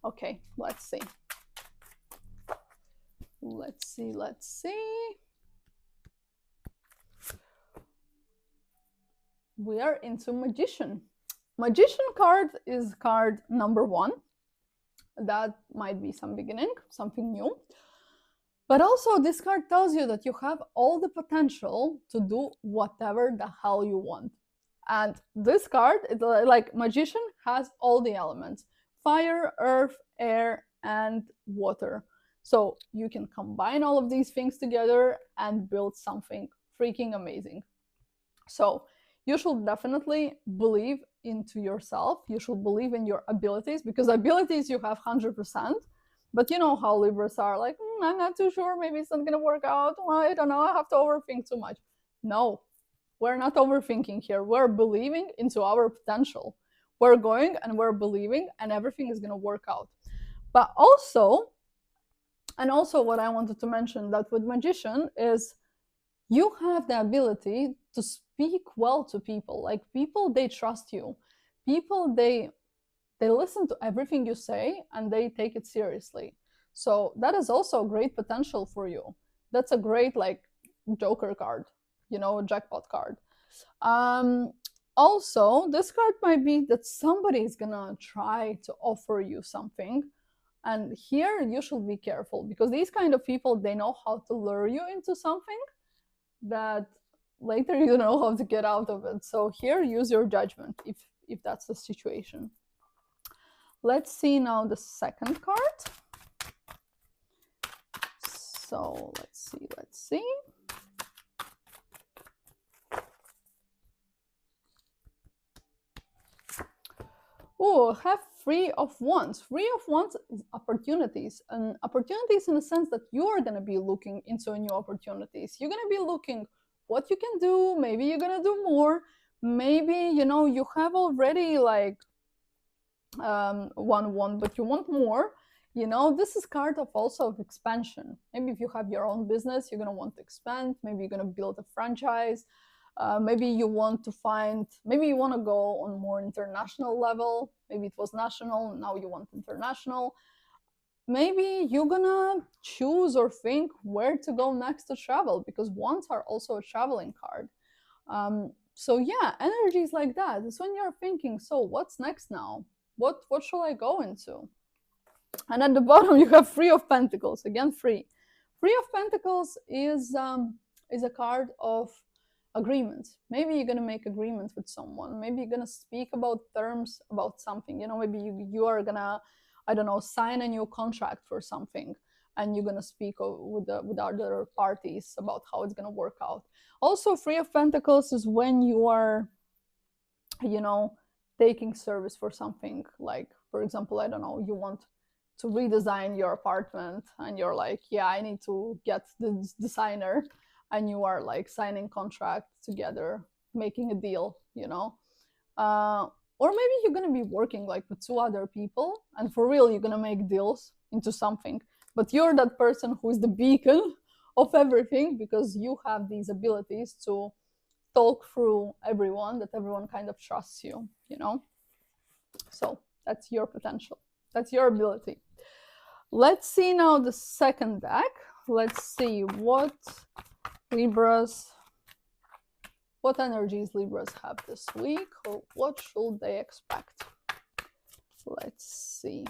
Okay, let's see. Let's see. We are into Magician. Magician card is card number 1. That might be some beginning, something new. But also this card tells you that you have all the potential to do whatever the hell you want. And this card, it's like Magician, has all the elements: fire, earth, air, and water. So you can combine all of these things together and build something freaking amazing. So you should definitely believe into yourself. You should believe in your abilities, because abilities you have 100%. But you know how Libras are, like, I'm not too sure, maybe it's not gonna work out. Well, I don't know, I have to overthink too much. No, we're not overthinking here. We're believing into our potential. We're going and we're believing, and everything is gonna work out. But also, and also what I wanted to mention, that with Magician is you have the ability to speak well to people. Like, people, they trust you. People, they listen to everything you say and they take it seriously. So that is also a great potential for you. That's a great, like, Joker card, you know, jackpot card. Also, this card might be that somebody is gonna try to offer you something, and here you should be careful, because these kind of people, they know how to lure you into something that later you don't know how to get out of it. So here, use your judgment if that's the situation. Let's see now the second card. So let's see. Oh, have Three of Wands. Three of Wands is opportunities, and opportunities in the sense that you are going to be looking into new opportunities. You're going to be looking what you can do. Maybe you're going to do more. Maybe, you know, you have already like one wand, but you want more. You know, this is card of also of expansion. Maybe if you have your own business, you're going to want to expand. Maybe you're going to build a franchise. Maybe you want to maybe you want to go on more international level. Maybe it was national, now you want international. Maybe you're gonna choose or think where to go next to travel, because wands are also a traveling card. So yeah, energies like that. It's when you're thinking, so what's next now? What shall I go into? And at the bottom you have Three of Pentacles. Again, Three of Pentacles is a card of agreements. Maybe you're gonna make agreements with someone. Maybe you're gonna speak about terms about something. You know, maybe you are gonna, I don't know, sign a new contract for something, and you're gonna speak with other parties about how it's gonna work out. Also, Three of Pentacles is when you are, you know, taking service for something. Like, for example, I don't know, you want to redesign your apartment, and you're like, yeah, I need to get this designer, and you are like signing contracts together, making a deal, you know. Or maybe you're gonna be working like with two other people, and for real you're gonna make deals into something, but you're that person who is the beacon of everything, because you have these abilities to talk through everyone, that everyone kind of trusts you, you know. So that's your potential, that's your ability. Let's see now the second deck. Let's see what energies Libras have this week, or what should they expect? Let's see.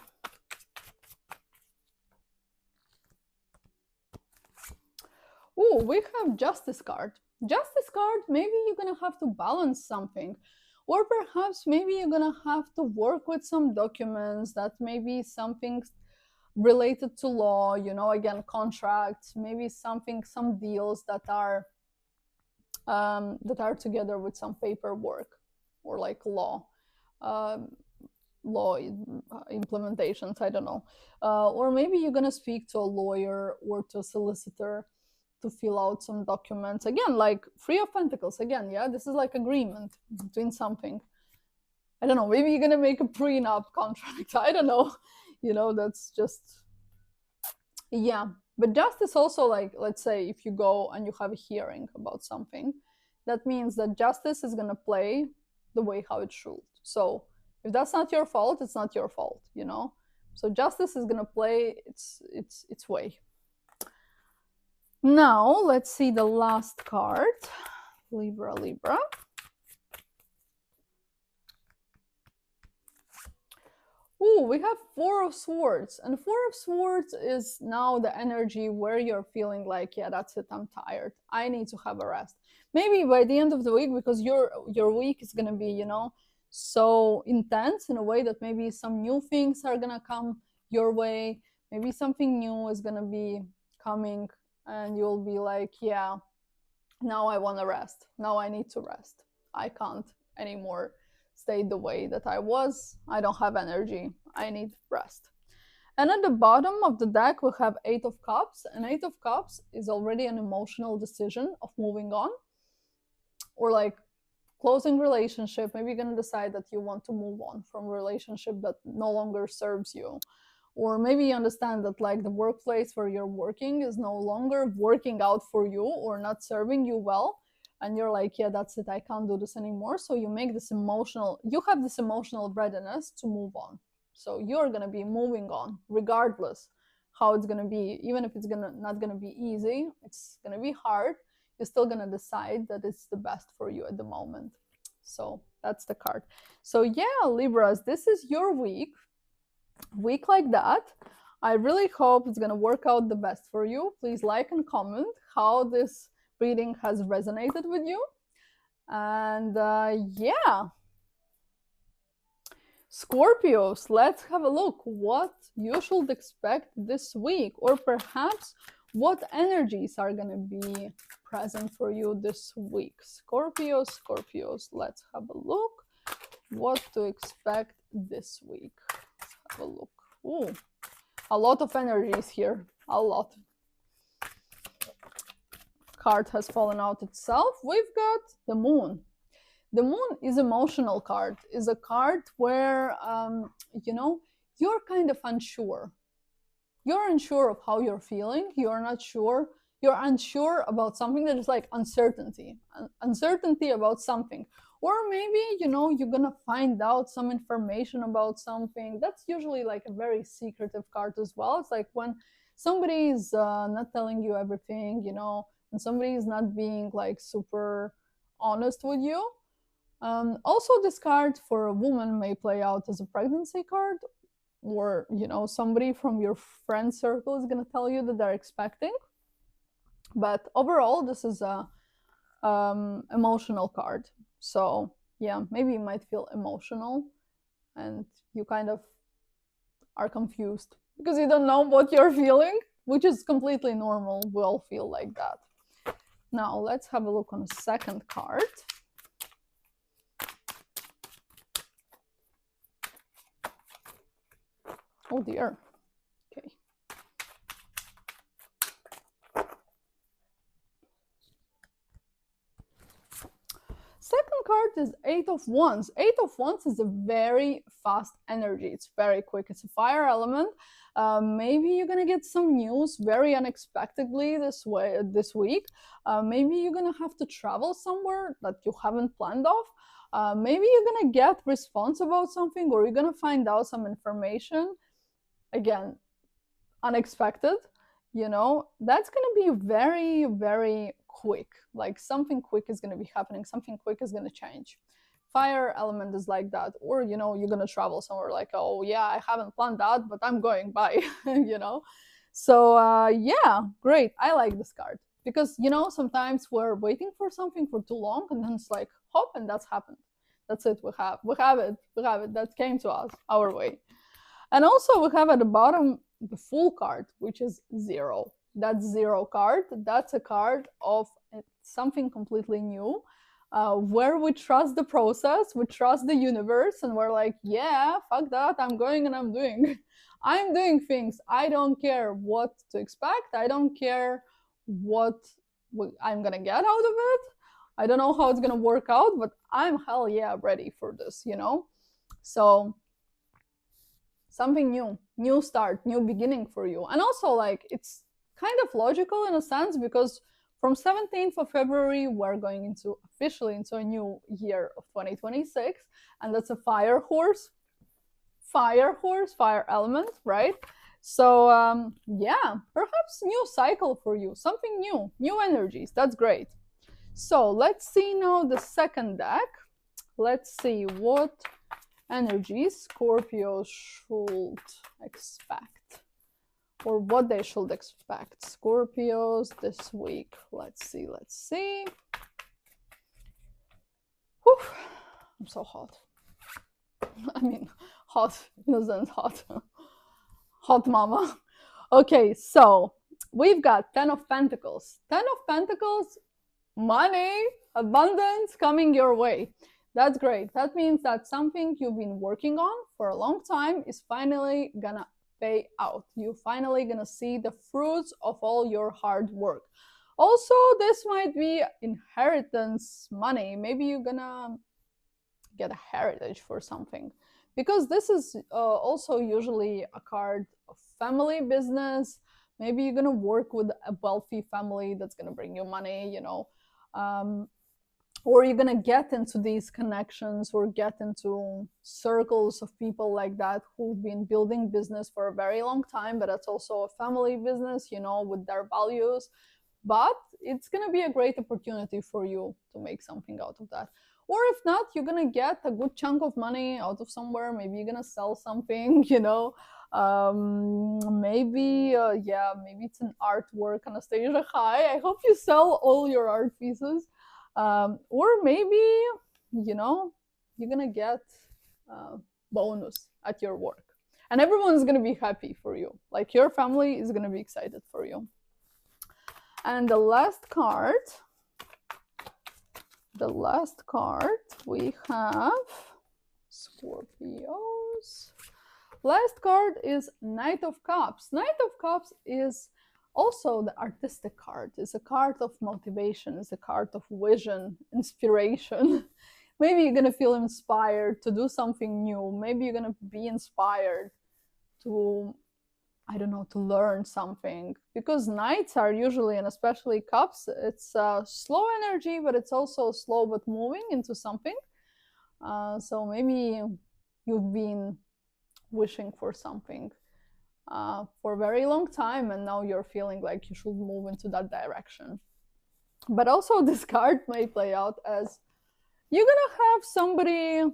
Oh, we have Justice card. Justice card, maybe you're gonna have to balance something, or perhaps maybe you're gonna have to work with some documents that maybe something related to law, you know, again, contracts, maybe some deals that are together with some paperwork, or like law implementations, I don't know. Or maybe you're gonna speak to a lawyer or to a solicitor to fill out some documents. Again, like Three of Pentacles, again, yeah, this is like agreement between something. I don't know, maybe you're gonna make a prenup contract, I don't know, you know, that's just, yeah. But justice also, like, let's say if you go and you have a hearing about something, that means that justice is gonna play the way how it should. So if that's not your fault, it's not your fault, you know. So justice is gonna play its way. Now let's see the last card. Libra. Ooh, we have Four of Swords. And Four of Swords is now the energy where you're feeling like, yeah, that's it, I'm tired. I need to have a rest. Maybe by the end of the week, because your week is gonna be, you know, so intense in a way that maybe some new things are gonna come your way. Maybe something new is gonna be coming and you'll be like, yeah, now I want to rest. Now I need to rest. I can't anymore stay the way that I was. I don't have energy. I need rest. And at the bottom of the deck, we have Eight of Cups. And Eight of Cups is already an emotional decision of moving on or like closing relationship. Maybe you're going to decide that you want to move on from a relationship that no longer serves you. Or maybe you understand that like the workplace where you're working is no longer working out for you or not serving you well, and you're like, yeah, that's it, I can't do this anymore. So you make this emotional, you have this emotional readiness to move on. So you're gonna be moving on regardless how it's gonna be. Even if it's not gonna be easy, it's gonna be hard, you're still gonna decide that it's the best for you at the moment. So that's the card. So yeah, Libras, this is your week like that. I really hope it's gonna work out the best for you. Please like and comment how this reading has resonated with you. And yeah, Scorpios, let's have a look what you should expect this week, or perhaps what energies are gonna be present for you this week. Scorpios, let's have a look what to expect this week. Have a look. Ooh, a lot of energies here. A lot. Card has fallen out itself. We've got the Moon. The Moon is emotional card. Is a card where you know, you're kind of unsure. You're unsure of how you're feeling. You're not sure. You're unsure about something that is like uncertainty. Uncertainty about something. Or maybe, you know, you're gonna find out some information about something. That's usually like a very secretive card as well. It's like when somebody is not telling you everything, you know, when somebody is not being like super honest with you. Also, this card for a woman may play out as a pregnancy card, or, you know, somebody from your friend circle is gonna tell you that they're expecting. But overall, this is a emotional card. So yeah, maybe you might feel emotional and you kind of are confused because you don't know what you're feeling, which is completely normal. We all feel like that. Now let's have a look on the second card. Oh dear. Okay. Second card is Eight of Wands. Eight of Wands is a very fast energy. It's very quick. It's a fire element. Maybe you're gonna get some news very unexpectedly this week. Maybe you're gonna have to travel somewhere that you haven't planned off. Maybe you're gonna get response about something, or you're gonna find out some information. Again, unexpected. You know, that's gonna be very, very quick. Like something quick is going to be happening, something quick is going to change. Fire element is like that. Or, you know, you're going to travel somewhere, like, oh yeah, I haven't planned that, but I'm going by. You know, so yeah, great. I like this card because, you know, sometimes we're waiting for something for too long and then it's like hop, and that's happened. That's it. We have it that came to us our way. And also we have at the bottom the Fool card, which is 0. That 0 card, that's a card of something completely new, where we trust the process, we trust the universe, and we're like, yeah, fuck that, I'm going and I'm doing. I'm doing things. I don't care what to expect. I don't care what I'm gonna get out of it. I don't know how it's gonna work out, but I'm hell yeah ready for this, you know? So something new start, new beginning for you. And also, like, it's kind of logical in a sense because from 17th of February, we're going officially into a new year of 2026, and that's a fire element, right? So yeah, perhaps new cycle for you, something new energies. That's great. So let's see now the second deck. Let's see what energies Scorpios should expect, or what they should expect. Scorpios this week. Let's see. Whew. I'm so hot. I mean, hot in a sense, hot. Hot mama. Okay, so we've got 10 of Pentacles. 10 of Pentacles, money, abundance coming your way. That's great. That means that something you've been working on for a long time is finally gonna pay out. You're finally gonna see the fruits of all your hard work. Also, this might be inheritance money. Maybe you're gonna get a heritage for something, because this is also usually a card of family business. Maybe you're gonna work with a wealthy family that's gonna bring you money, you know, or you're gonna get into these connections or get into circles of people like that who've been building business for a very long time, but that's also a family business, you know, with their values. But it's gonna be a great opportunity for you to make something out of that. Or if not, you're gonna get a good chunk of money out of somewhere. Maybe you're gonna sell something, you know. Maybe it's an artwork, Anastasia. Hi, I hope you sell all your art pieces. Or maybe, you know, you're gonna get bonus at your work, and everyone's gonna be happy for you. Like, your family is gonna be excited for you. And the last card we have Scorpios. Last card is Knight of Cups. Knight of Cups is also the artistic card. It's a card of motivation. It's a card of vision, inspiration. Maybe you're gonna feel inspired to do something new. Maybe you're gonna be inspired to, I don't know, to learn something. Because Knights are usually, and especially Cups, it's slow energy, but it's also slow but moving into something. So maybe you've been wishing for something for a very long time, and now you're feeling like you should move into that direction. But also, this card may play out as you're gonna have somebody,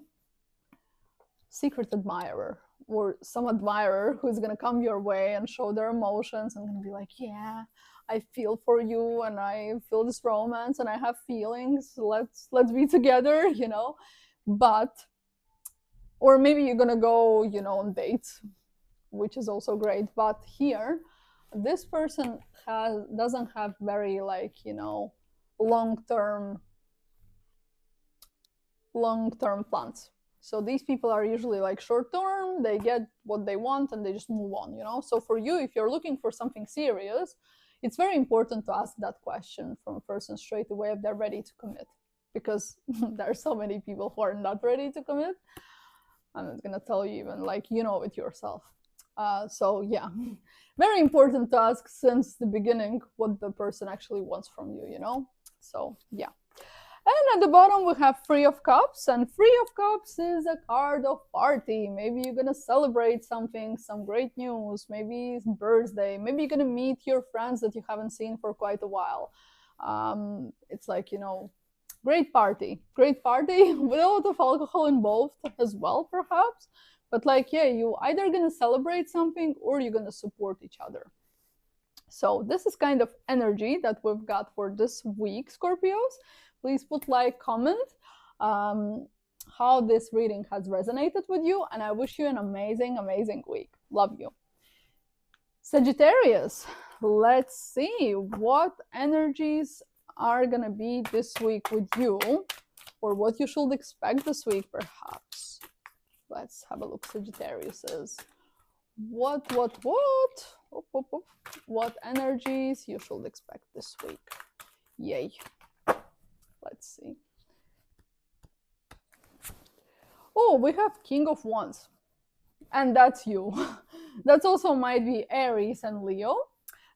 secret admirer, or some admirer who's gonna come your way and show their emotions and gonna be like, yeah, I feel for you and I feel this romance and I have feelings, let's be together, you know. But, or maybe you're gonna go, you know, on dates, which is also great. But here, this person doesn't have very, like, you know, long-term plans. So these people are usually like short-term, they get what they want and they just move on, you know. So for you, if you're looking for something serious, it's very important to ask that question from a person straight away if they're ready to commit, because there are so many people who are not ready to commit. I'm not gonna tell you, even, like, you know it yourself. So yeah, very important to ask since the beginning what the person actually wants from you, you know. So yeah. And at the bottom we have Three of Cups, and Three of Cups is a card of party. Maybe you're gonna celebrate something, some great news, maybe it's birthday, maybe you're gonna meet your friends that you haven't seen for quite a while. It's like, you know, great party with a lot of alcohol involved as well, perhaps. But like, yeah, you either gonna celebrate something or you're gonna support each other. So this is kind of energy that we've got for this week, Scorpios. Please put like, comment how this reading has resonated with you, and I wish you an amazing, amazing week. Love you. Sagittarius, let's see what energies are gonna be this week with you, or what you should expect this week, perhaps. Let's have a look. Sagittarius is what energies you should expect this week. Yay. Let's see. Oh, we have King of Wands, and that's you. That's also might be Aries and Leo.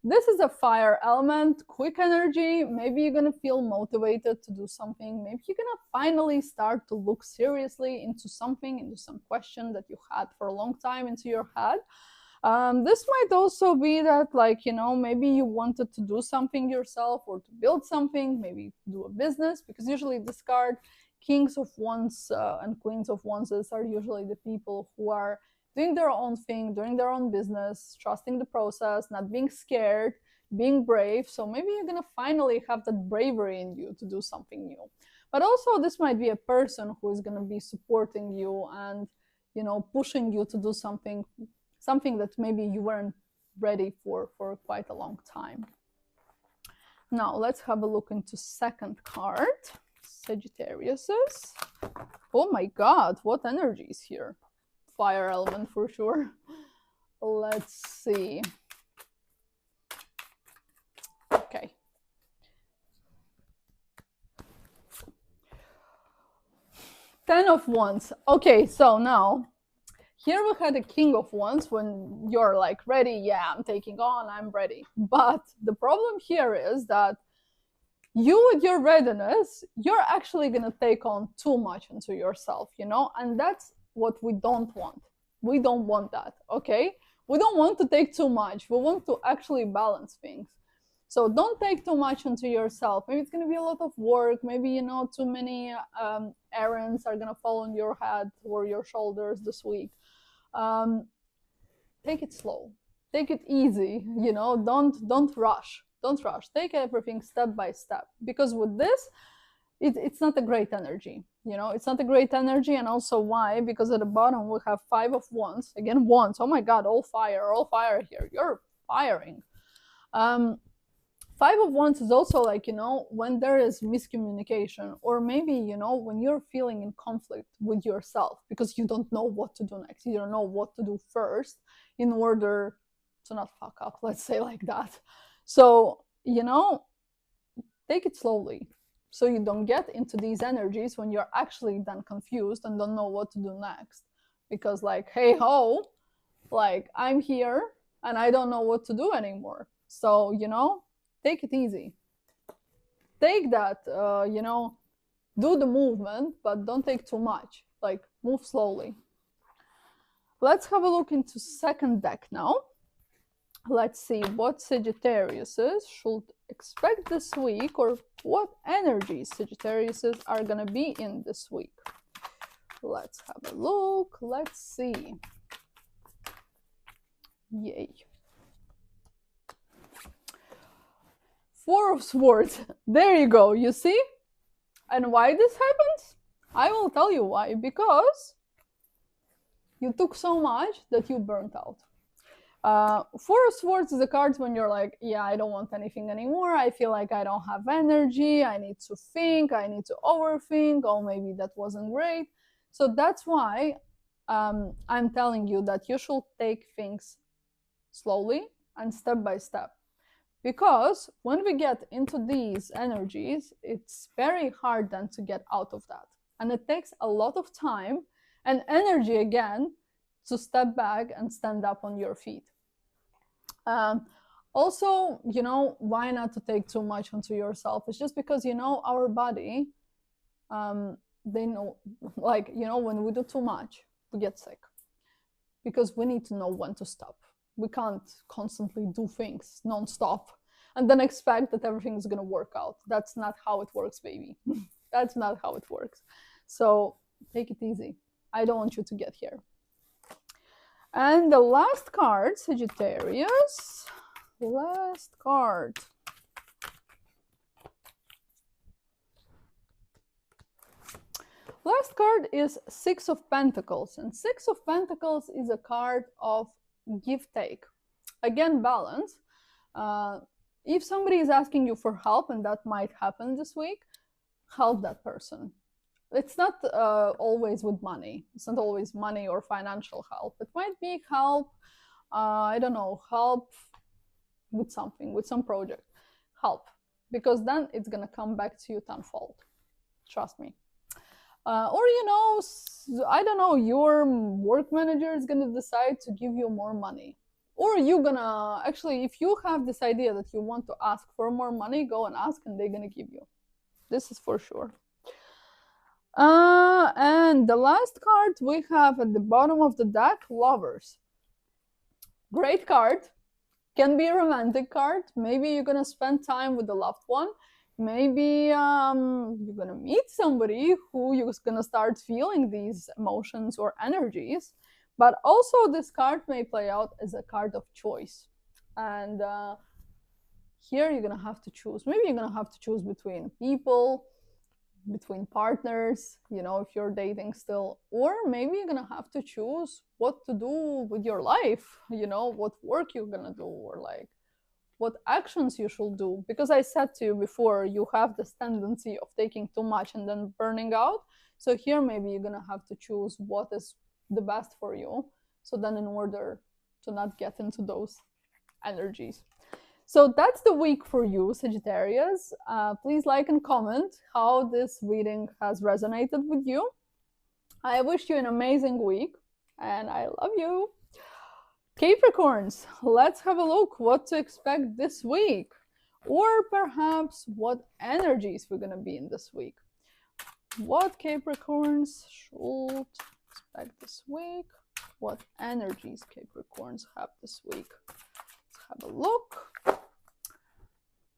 This is a fire element, quick energy. Maybe you're gonna feel motivated to do something. Maybe you're gonna finally start to look seriously into something, into some question that you had for a long time into your head. This might also be that, like, you know, maybe you wanted to do something yourself or to build something, maybe do a business, because usually this card Kings of Wands and Queens of Wands are usually the people who are doing their own thing, doing their own business, trusting the process, not being scared, being brave. So maybe you're gonna finally have that bravery in you to do something new. But also this might be a person who is gonna be supporting you and, you know, pushing you to do something that maybe you weren't ready for quite a long time. Now let's have a look into second card, Sagittarius's. Oh my god, what energy is here? Fire element for sure. Let's see. Okay. Ten of Wands. Okay, so now here we had a King of Wands when you're like ready. Yeah, I'm taking on, I'm ready. But the problem here is that you, with your readiness, you're actually gonna take on too much into yourself, you know, and that's what we don't want. We don't want that, okay? We don't want to take too much. We want to actually balance things. So don't take too much into yourself. Maybe it's going to be a lot of work. Maybe, you know, too many errands are going to fall on your head or your shoulders this week. Take it slow. Take it easy, you know, don't rush. Don't rush. Take everything step by step. Because with this, it's not a great energy, you know, it's not a great energy. And also why? Because at the bottom we have Five of Wands. Again, Wands. Oh my god, all fire here. You're firing. Five of Wands is also like, you know, when there is miscommunication, or maybe, you know, when you're feeling in conflict with yourself because you don't know what to do next, you don't know what to do first in order to not fuck up, let's say like that. So, you know, take it slowly so you don't get into these energies when you're actually then confused and don't know what to do next. Because like, hey ho, like I'm here and I don't know what to do anymore. So, you know, take it easy. Take that, you know, do the movement, but don't take too much. Like, move slowly. Let's have a look into second deck now. Let's see what Sagittarius should expect this week, or what energies Sagittarius are gonna be in this week. Let's have a look. Let's see. Yay. Four of Swords. There you go. You see? And why this happens? I will tell you why. Because you took so much that you burnt out. Four of Swords is a card when you're like, yeah, I don't want anything anymore. I feel like I don't have energy. I need to think. I need to overthink. Oh, maybe that wasn't great. So that's why I'm telling you that you should take things slowly and step by step. Because when we get into these energies, it's very hard then to get out of that. And it takes a lot of time and energy again to step back and stand up on your feet. Also, you know, why not to take too much onto yourself? It's just because, you know, our body, they know, like, you know, when we do too much, we get sick. Because we need to know when to stop. We can't constantly do things non-stop and then expect that everything is going to work out. That's not how it works, baby. That's not how it works. So take it easy. I don't want you to get here. And the last card, Sagittarius. Last card. Last card is Six of Pentacles. And Six of Pentacles is a card of give-take. Again, balance. If somebody is asking you for help, and that might happen this week, help that person. It's not always with money. It's not always money or financial help. It might be help, I don't know, help with something, with some project. Help. Because then it's going to come back to you tenfold. Trust me. Or, you know, I don't know, your work manager is going to decide to give you more money. Or you're going to, actually, if you have this idea that you want to ask for more money, go and ask and they're going to give you. This is for sure. And the last card we have at the bottom of the deck, Lovers. Great card. Can be a romantic card. Maybe you're going to spend time with the loved one. maybe you're gonna meet somebody who you're gonna start feeling these emotions or energies. But also this card may play out as a card of choice. And here you're gonna have to choose. Maybe you're gonna have to choose between people, between partners, you know, if you're dating still, or maybe you're gonna have to choose what to do with your life, you know, what work you're gonna do, or like what actions you should do. Because I said to you before, you have this tendency of taking too much and then burning out. So here maybe you're gonna have to choose what is the best for you, so then in order to not get into those energies. So that's the week for you, Sagittarius. Please like and comment how this reading has resonated with you. I wish you an amazing week, and I love you. Capricorns, let's have a look what to expect this week, or perhaps what energies we're going to be in this week. What Capricorns should expect this week? What energies Capricorns have this week? Let's have a look.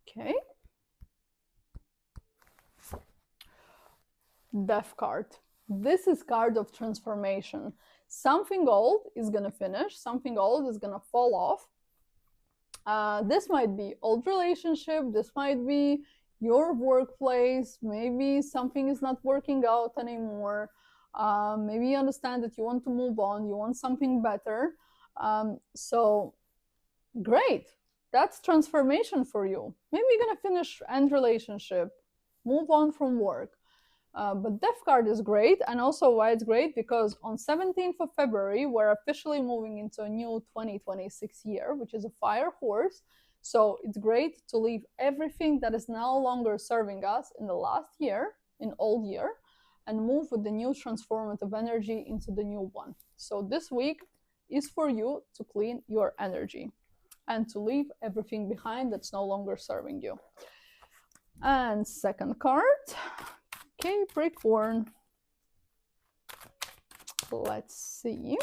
Okay. Death card. This is card of transformation. Something old is going to finish. Something old is going to fall off. This might be old relationship. This might be your workplace. Maybe something is not working out anymore. Maybe you understand that you want to move on. You want something better. So great. That's transformation for you. Maybe you're going to finish end relationship, move on from work. But Death card is great, and also why it's great, because on 17th of February, we're officially moving into a new 2026 year, which is a fire horse. So it's great to leave everything that is no longer serving us in the last year, in old year, and move with the new transformative energy into the new one. So this week is for you to clean your energy and to leave everything behind that's no longer serving you. And second card, Capricorn. Let's see.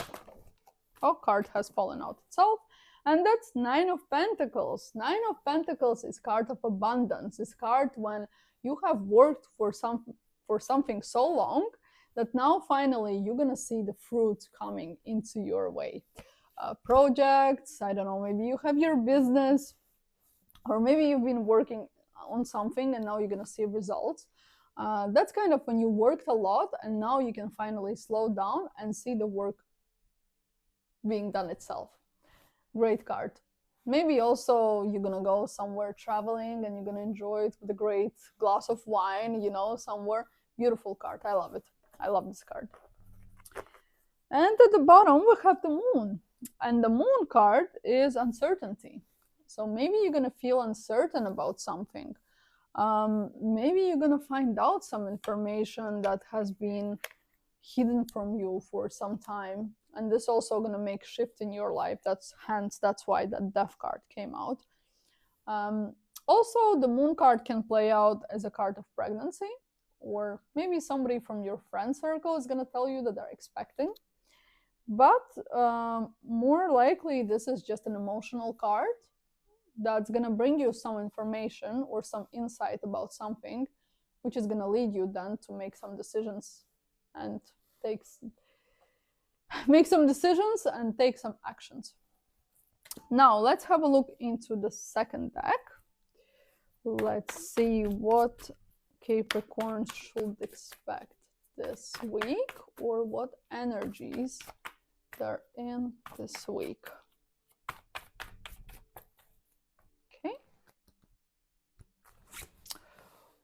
Oh, card has fallen out itself. And that's Nine of Pentacles. Nine of Pentacles is card of abundance. It's card when you have worked for something so long that now finally you're gonna see the fruit coming into your way. Projects, I don't know, maybe you have your business, or maybe you've been working on something and now you're gonna see results. That's kind of when you worked a lot and now you can finally slow down and see the work being done itself. Great card. Maybe also you're gonna go somewhere traveling and you're gonna enjoy it with a great glass of wine, you know, somewhere. Beautiful card. I love it. I love this card. And at the bottom we have the moon. And the moon card is uncertainty. So maybe you're gonna feel uncertain about something. Maybe you're gonna find out some information that has been hidden from you for some time, and this also gonna make shift in your life. That's why that Death card came out. Also, the moon card can play out as a card of pregnancy, or maybe somebody from your friend circle is gonna tell you that they're expecting. But more likely, this is just an emotional card that's going to bring you some information or some insight about something, which is going to lead you then to make some decisions and take some actions. Now, let's have a look into the second deck. Let's see what Capricorn should expect this week, or what energies they're in this week. Okay.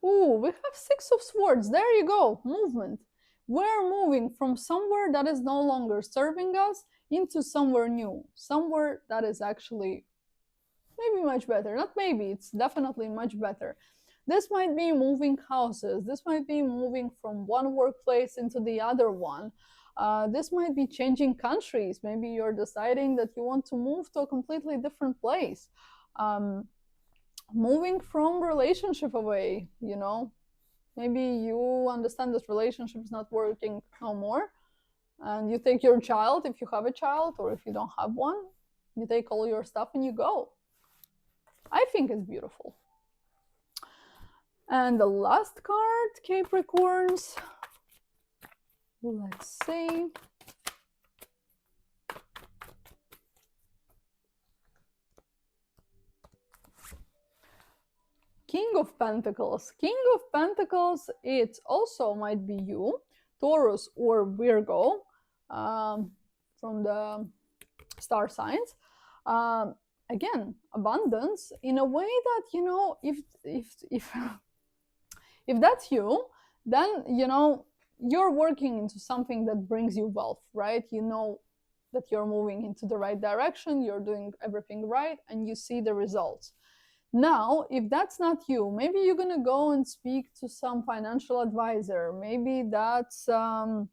Ooh, we have Six of Swords. There you go. Movement. We're moving from somewhere that is no longer serving us into somewhere new. Somewhere that is actually maybe much better. Not maybe, it's definitely much better. This might be moving houses. This might be moving from one workplace into the other one. This might be changing countries. Maybe you're deciding that you want to move to a completely different place. Moving from relationship away, you know. Maybe you understand this relationship is not working no more, and you take your child, if you have a child, or if you don't have one, you take all your stuff and you go. I think it's beautiful. And the last card, Capricorns. Let's see. King of Pentacles. King of Pentacles, it also might be you, Taurus or Virgo, from the star signs. Again, abundance in a way that, you know, if if that's you, then, you know, you're working into something that brings you wealth, right? You know that you're moving into the right direction, you're doing everything right, and you see the results. Now, if that's not you, maybe you're gonna go and speak to some financial advisor. Maybe that's gosh,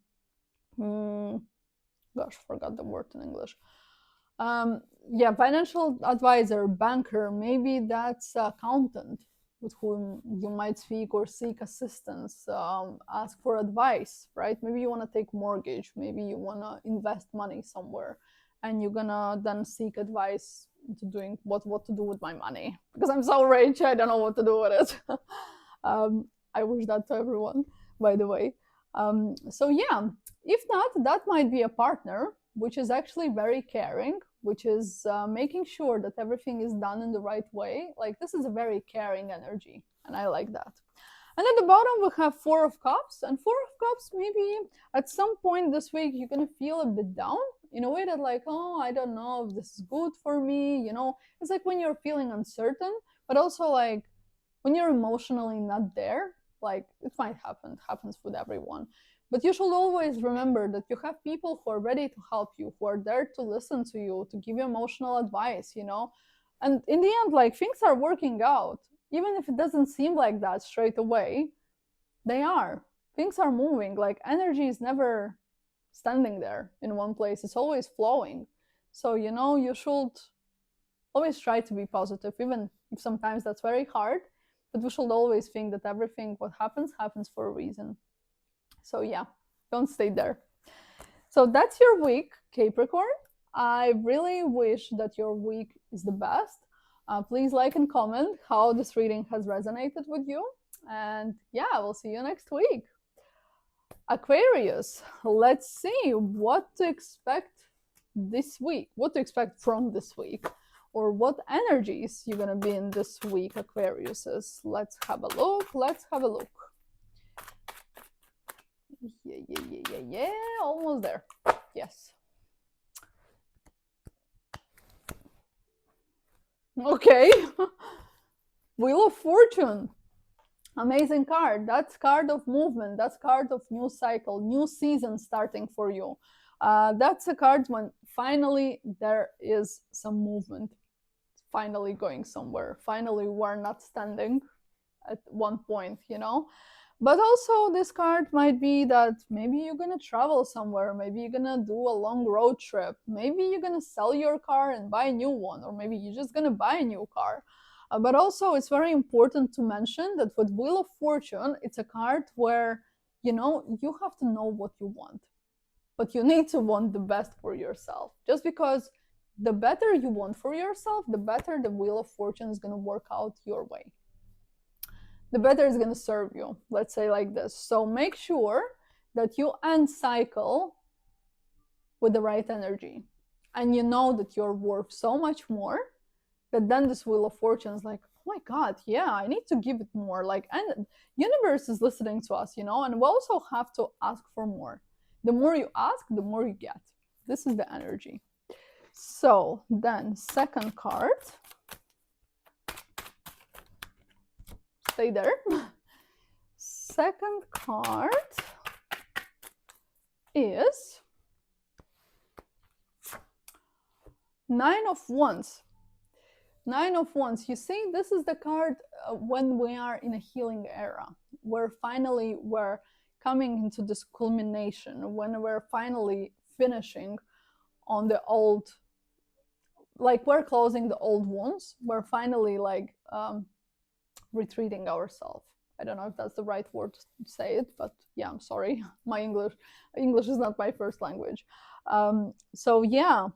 forgot the word in English. Yeah, financial advisor, banker. Maybe that's accountant with whom you might speak or seek assistance, ask for advice, right? Maybe you want to take mortgage, maybe you want to invest money somewhere, and you're gonna then seek advice into doing what to do with my money, because I'm so rich, I don't know what to do with it. I wish that to everyone, by the way. So yeah, if not, that might be a partner which is actually very caring, which is making sure that everything is done in the right way. Like, this is a very caring energy, and I like that. And at the bottom, we have Four of Cups. And Four of Cups, maybe at some point this week, you're going to feel a bit down in a way that, like, oh, I don't know if this is good for me. You know, it's like when you're feeling uncertain, but also like when you're emotionally not there, like it might happen, it happens with everyone. But you should always remember that you have people who are ready to help you, who are there to listen to you, to give you emotional advice, you know? And in the end, like, things are working out. Even if it doesn't seem like that straight away, they are. Things are moving. Like, energy is never standing there in one place, it's always flowing. So, you know, you should always try to be positive, even if sometimes that's very hard. But we should always think that everything what happens for a reason. So yeah, don't stay there. So that's your week, Capricorn. I really wish that your week is the best. Please like and comment how this reading has resonated with you. And yeah, we'll see you next week. Aquarius, let's see what to expect this week, what to expect from this week, or what energies you're gonna be in this week, Aquariuses. Let's have a look. Yeah, almost there. Yes. Okay. Wheel of Fortune. Amazing card. That's card of movement. That's card of new cycle, new season starting for you. That's a card when finally there is some movement. Finally going somewhere. Finally, we're not standing at one point, you know? But also, this card might be that maybe you're gonna travel somewhere, maybe you're gonna do a long road trip, maybe you're gonna sell your car and buy a new one, or maybe you're just gonna buy a new car. But also, it's very important to mention that with Wheel of Fortune, it's a card where, you know, you have to know what you want, but you need to want the best for yourself. Just because the better you want for yourself, the better the Wheel of Fortune is gonna work out your way. The better is going to serve you, let's say like this. So make sure that you end cycle with the right energy, and you know that you're worth so much more that then this Wheel of Fortune is like, oh my god, yeah, I need to give it more. Like, and universe is listening to us, you know, and we also have to ask for more. The more you ask, the more you get. This is the energy. So then, second card. Stay there. Second card is Nine of Wands. Nine of Wands. You see, this is the card when we are in a healing era, where finally we're coming into this culmination, when we're finally finishing on the old, like we're closing the old wounds, we're finally like retreating ourselves. I don't know if that's the right word to say it, but yeah, I'm sorry. My English is not my first language. So yeah,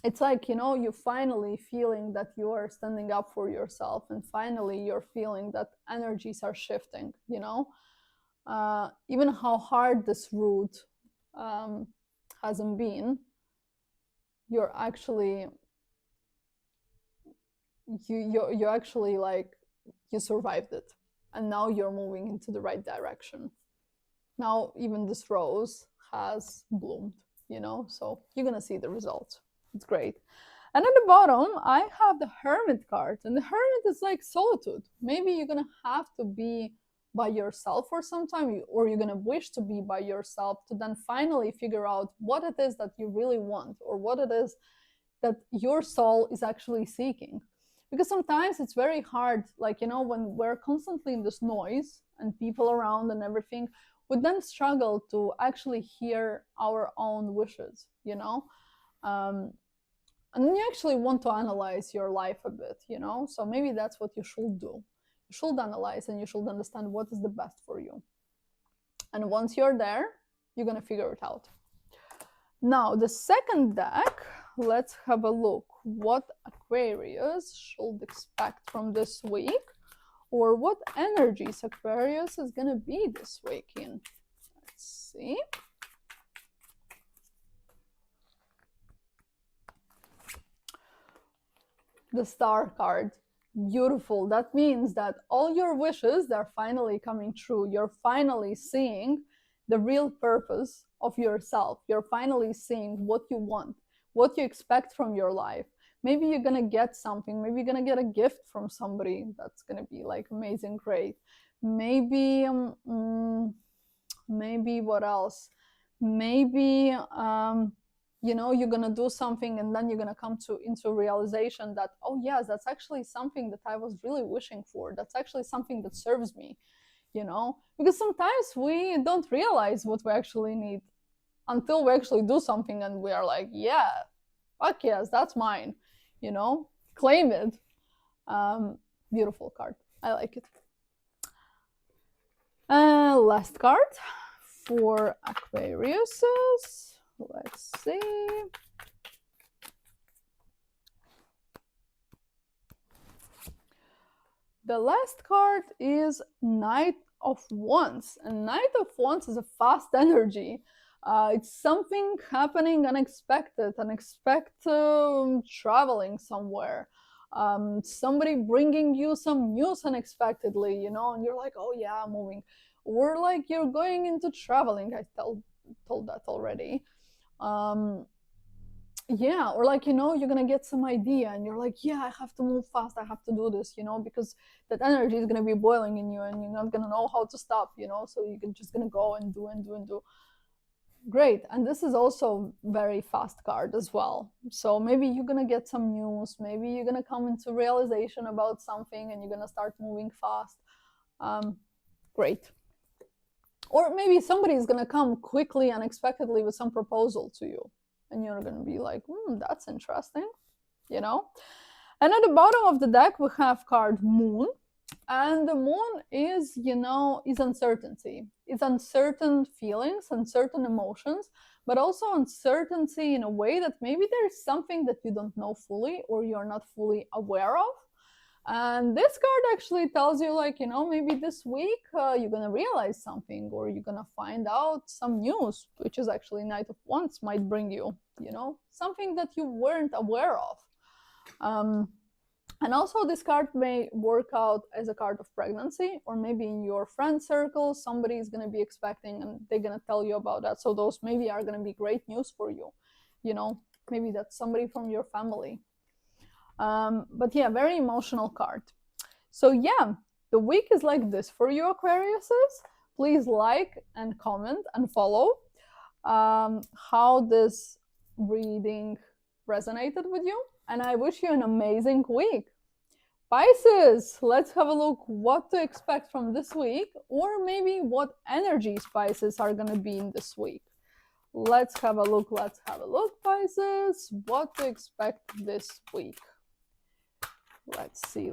it's like, you know, you finally feeling that you are standing up for yourself, and finally you're feeling that energies are shifting, you know. Even how hard this route hasn't been, you're actually you actually like you survived it, and now you're moving into the right direction. Now even this rose has bloomed, you know, so you're gonna see the results. It's great. And at the bottom I have the Hermit card, and the Hermit is like solitude. Maybe you're gonna have to be by yourself for some time, or you're gonna wish to be by yourself to then finally figure out what it is that you really want, or what it is that your soul is actually seeking. Because sometimes it's very hard, like, you know, when we're constantly in this noise and people around and everything, we then struggle to actually hear our own wishes, you know. And then you actually want to analyze your life a bit, you know. So maybe that's what you should do. You should analyze, and you should understand what is the best for you. And once you're there, you're gonna figure it out. Now the second deck, let's have a look what Aquarius should expect from this week, or what energies Aquarius is gonna be this week in. Let's see. The Star card. Beautiful. That means that all your wishes, they're finally coming true. You're finally seeing the real purpose of yourself. You're finally seeing what you want, what you expect from your life. Maybe you're gonna get something. Maybe you're gonna get a gift from somebody that's gonna be like amazing, great. Maybe, maybe what else? Maybe you know, you're gonna do something, and then you're gonna come to into realization that, oh yes, that's actually something that I was really wishing for. That's actually something that serves me, you know. Because sometimes we don't realize what we actually need until we actually do something, and we are like, yeah, fuck yes, that's mine, you know, claim it. Beautiful card. I like it. Last card for Aquariuses. Let's see. The last card is Knight of Wands. And Knight of Wands is a fast energy. It's something happening unexpected, traveling somewhere. Somebody bringing you some news unexpectedly, you know, and you're like, oh yeah, I'm moving. Or like you're going into traveling. I told that already. Yeah, or like, you know, you're gonna get some idea and you're like, yeah, I have to move fast, I have to do this, you know, because that energy is gonna be boiling in you, and you're not gonna know how to stop, you know, so you're just gonna go and do and do and do. Great. And this is also very fast card as well. So maybe you're gonna get some news, maybe you're gonna come into realization about something, and you're gonna start moving fast. Great. Or maybe somebody is gonna come quickly, unexpectedly, with some proposal to you, and you're gonna be like, that's interesting, you know. And at the bottom of the deck we have card Moon, and the Moon is, you know, is uncertainty. It's uncertain feelings, uncertain emotions, but also uncertainty in a way that maybe there's something that you don't know fully, or you're not fully aware of. And this card actually tells you, like, you know, maybe this week you're gonna realize something, or you're gonna find out some news, which is actually Knight of Wands might bring you, you know, something that you weren't aware of. And also this card may work out as a card of pregnancy, or maybe in your friend circle somebody is going to be expecting and they're going to tell you about that. So those maybe are going to be great news for you, you know, maybe that's somebody from your family. But yeah, very emotional card. So yeah, the week is like this for you, Aquariuses. Please like and comment and follow how this reading resonated with you, and I wish you an amazing week. Pisces, let's have a look what to expect from this week, or maybe what energies Pisces are gonna be in this week. Let's have a look, Pisces, what to expect this week. Let's see.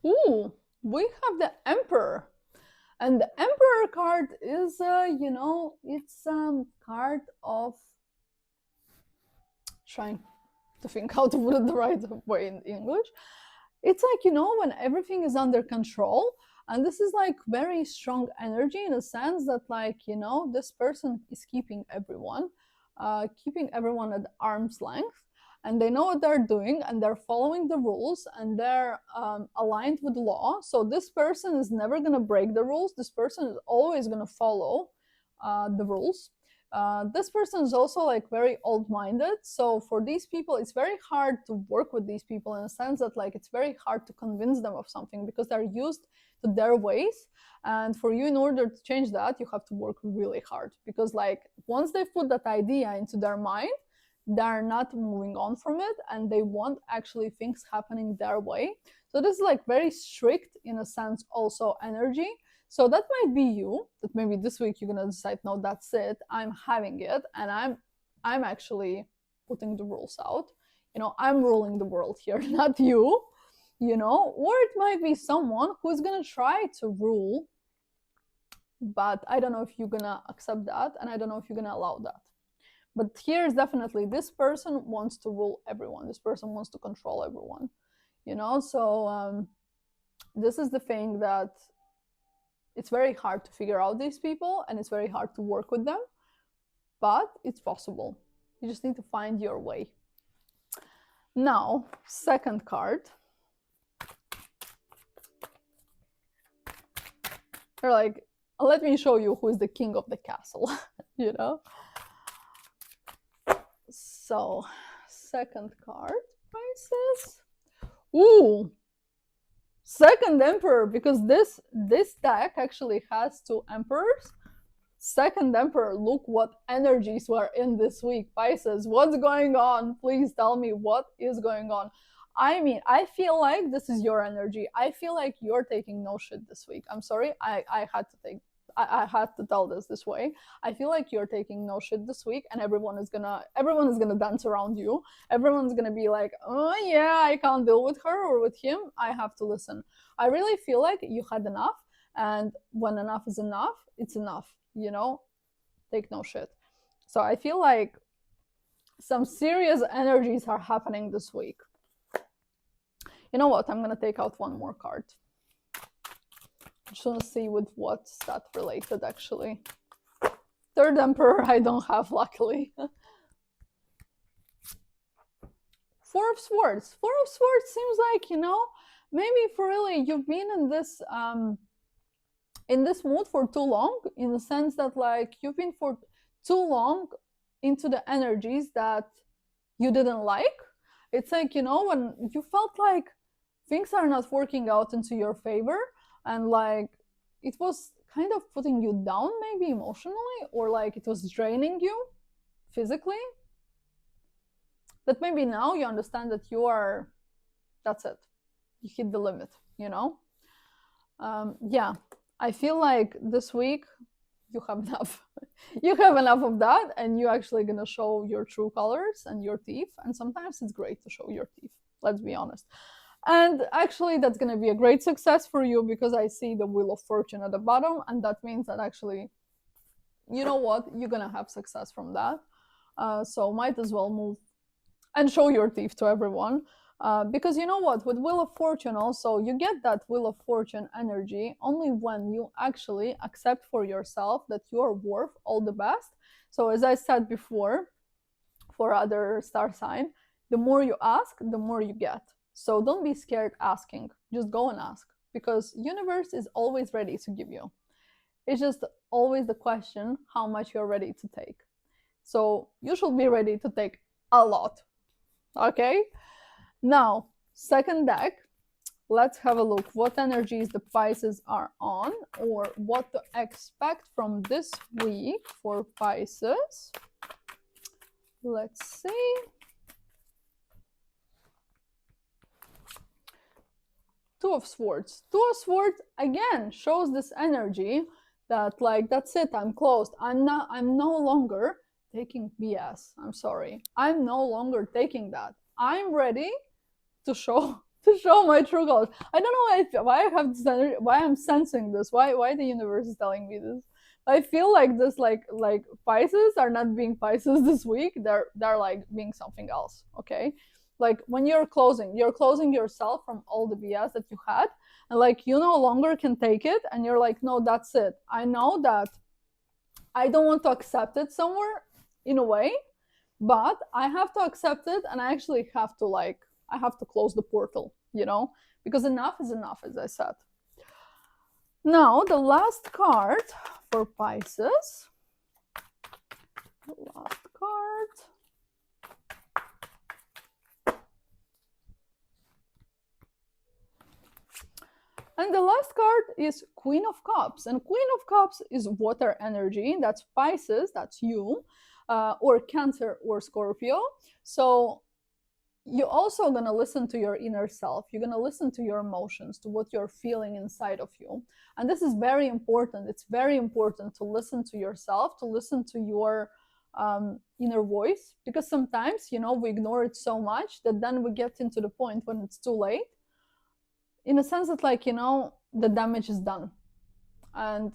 Ooh, we have the Emperor. And the Emperor card is, you know, it's card of trying to think how to put it the right way in English. It's like, you know, when everything is under control, and this is like very strong energy in a sense that, like, you know, this person is keeping everyone at arm's length, and they know what they're doing, and they're following the rules, and they're aligned with law. So this person is never going to break the rules. This person is always going to follow the rules. This person is also like very old-minded, so for these people it's very hard to work with these people in a sense that, like, it's very hard to convince them of something because they're used to their ways. And for you, in order to change that, you have to work really hard, because, like, once they put that idea into their mind, they're not moving on from it, and they want actually things happening their way. So this is like very strict in a sense also energy. So that might be you, that maybe this week you're gonna decide, no, that's it, I'm having it, and I'm actually putting the rules out. You know, I'm ruling the world here, not you. You know, or it might be someone who's gonna try to rule, but I don't know if you're gonna accept that, and I don't know if you're gonna allow that. But here's definitely, this person wants to rule everyone. This person wants to control everyone. You know, so this is the thing that it's very hard to figure out these people, and it's very hard to work with them, but it's possible. You just need to find your way. Now, second card. They're like, let me show you who is the king of the castle, you know? So, second card, Pisces. Ooh, second Emperor, because this deck actually has two emperors. Second Emperor, look what energies were in this week. Pisces, what's going on? Please tell me what is going on. I mean, I feel like this is your energy. I feel like you're taking no shit this week. I'm sorry, I had to tell this way. I feel like you're taking no shit this week, and everyone is gonna dance around you. Everyone's gonna be like, oh yeah, I can't deal with her or with him. I have to listen. I really feel like you had enough, and when enough is enough, it's enough. You know, take no shit. So I feel like some serious energies are happening this week. You know what? I'm gonna take out one more card. I just want to see with what's that related, actually. Third Emperor, I don't have, luckily. Four of Swords. Four of Swords seems like, you know, maybe for really you've been in this mood for too long, in the sense that, like, you've been for too long into the energies that you didn't like. It's like, you know, when you felt like things are not working out into your favor, and like it was kind of putting you down, maybe emotionally, or like it was draining you physically, that maybe now you understand that that's it, you hit the limit, you know. Yeah, I feel like this week you have enough. You have enough of that, and you're actually gonna show your true colors and your teeth. And sometimes it's great to show your teeth, let's be honest. And actually that's going to be a great success for you, because I see the Wheel of Fortune at the bottom, and that means that actually, you know what, you're going to have success from that. So might as well move and show your teeth to everyone, because you know what, with Wheel of Fortune also, you get that Wheel of Fortune energy only when you actually accept for yourself that you're worth all the best. So as I said before, for other star sign, the more you ask, the more you get. So don't be scared asking, just go and ask, because universe is always ready to give you. It's just always the question how much you're ready to take. So you should be ready to take a lot. Okay? Now, second deck, let's have a look what energies the Pisces are on, or what to expect from this week for Pisces. Let's see. Two of Swords. Two of Swords again shows this energy that, like, that's it, I'm closed. I'm no longer taking BS. I'm sorry. I'm no longer taking that. I'm ready to show to show my true colors. I don't know why I have this energy, why I'm sensing this, why the universe is telling me this. I feel like this, like Pisces are not being Pisces this week. They're like being something else. Okay, like when you're closing yourself from all the BS that you had, and like you no longer can take it, and you're like, no, that's it. I know that I don't want to accept it somewhere in a way, but I have to accept it, and I actually have to I have to close the portal, because enough is enough, as I said. Now, the last card for Pisces. The last card. And the last card is Queen of Cups. And Queen of Cups is water energy. That's Pisces, that's you, or Cancer or Scorpio. So you're also going to listen to your inner self. You're going to listen to your emotions, to what you're feeling inside of you. And this is very important. It's very important to listen to yourself, to listen to your inner voice, because sometimes, we ignore it so much that then we get into the point when it's too late, in a sense that the damage is done. And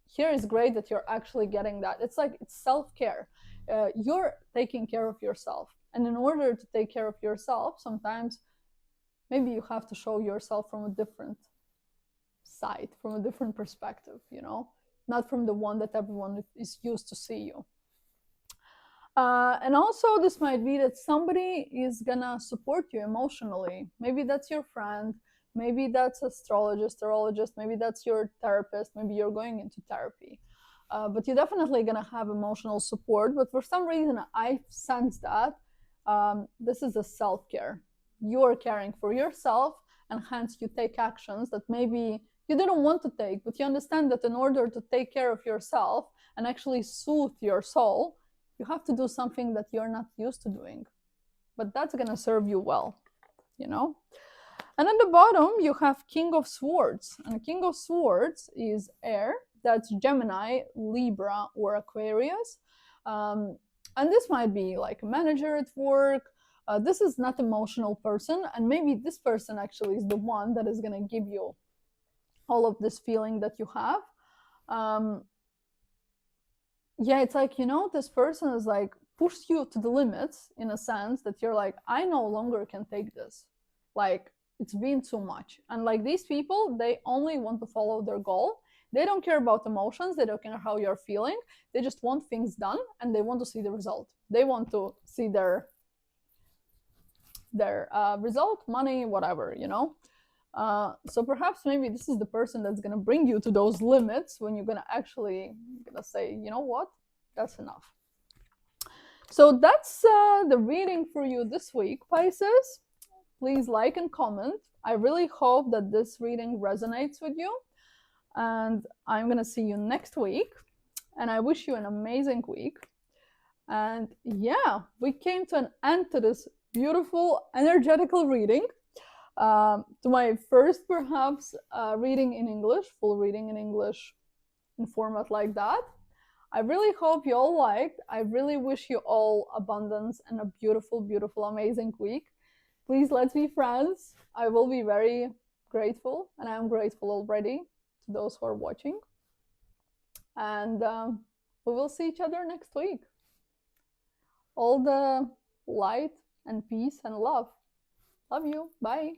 here is great that you're actually getting that. It's self-care. You're taking care of yourself. And in order to take care of yourself, sometimes maybe you have to show yourself from a different side, from a different perspective, not from the one that everyone is used to see you. And also this might be that somebody is gonna support you emotionally. Maybe that's your friend, maybe that's astrologist, maybe that's your therapist, maybe you're going into therapy. But you're definitely gonna have emotional support. But for some reason, I sense that this is a self-care. You are caring for yourself, and hence you take actions that maybe you didn't want to take, but you understand that in order to take care of yourself and actually soothe your soul, you have to do something that you're not used to doing. But that's going to serve you well, And at the bottom, you have King of Swords. And King of Swords is air. That's Gemini, Libra, or Aquarius. And this might be like a manager at work. This is not an emotional person. And maybe this person actually is the one that is going to give you all of this feeling that you have. It's like, this person is like pushed you to the limits, in a sense that you're like, I no longer can take this. Like, it's been too much. And like these people, they only want to follow their goal. They don't care about emotions. They don't care how you're feeling. They just want things done, and they want to see the result. They want to see their result, money, whatever, So perhaps maybe this is the person that's going to bring you to those limits when you're going to actually say, you know what, that's enough. So that's the reading for you this week, Pisces. Please like and comment. I really hope that this reading resonates with you. And I'm going to see you next week. And I wish you an amazing week. And yeah, we came to an end to this beautiful energetical reading. To my first, perhaps, reading in English, full reading in English in format like that. I really hope you all liked. I really wish you all abundance and a beautiful, beautiful, amazing week. Please, let's be friends. I will be very grateful, and I am grateful already to those who are watching. And we will see each other next week. All the light and peace and love. Love you. Bye.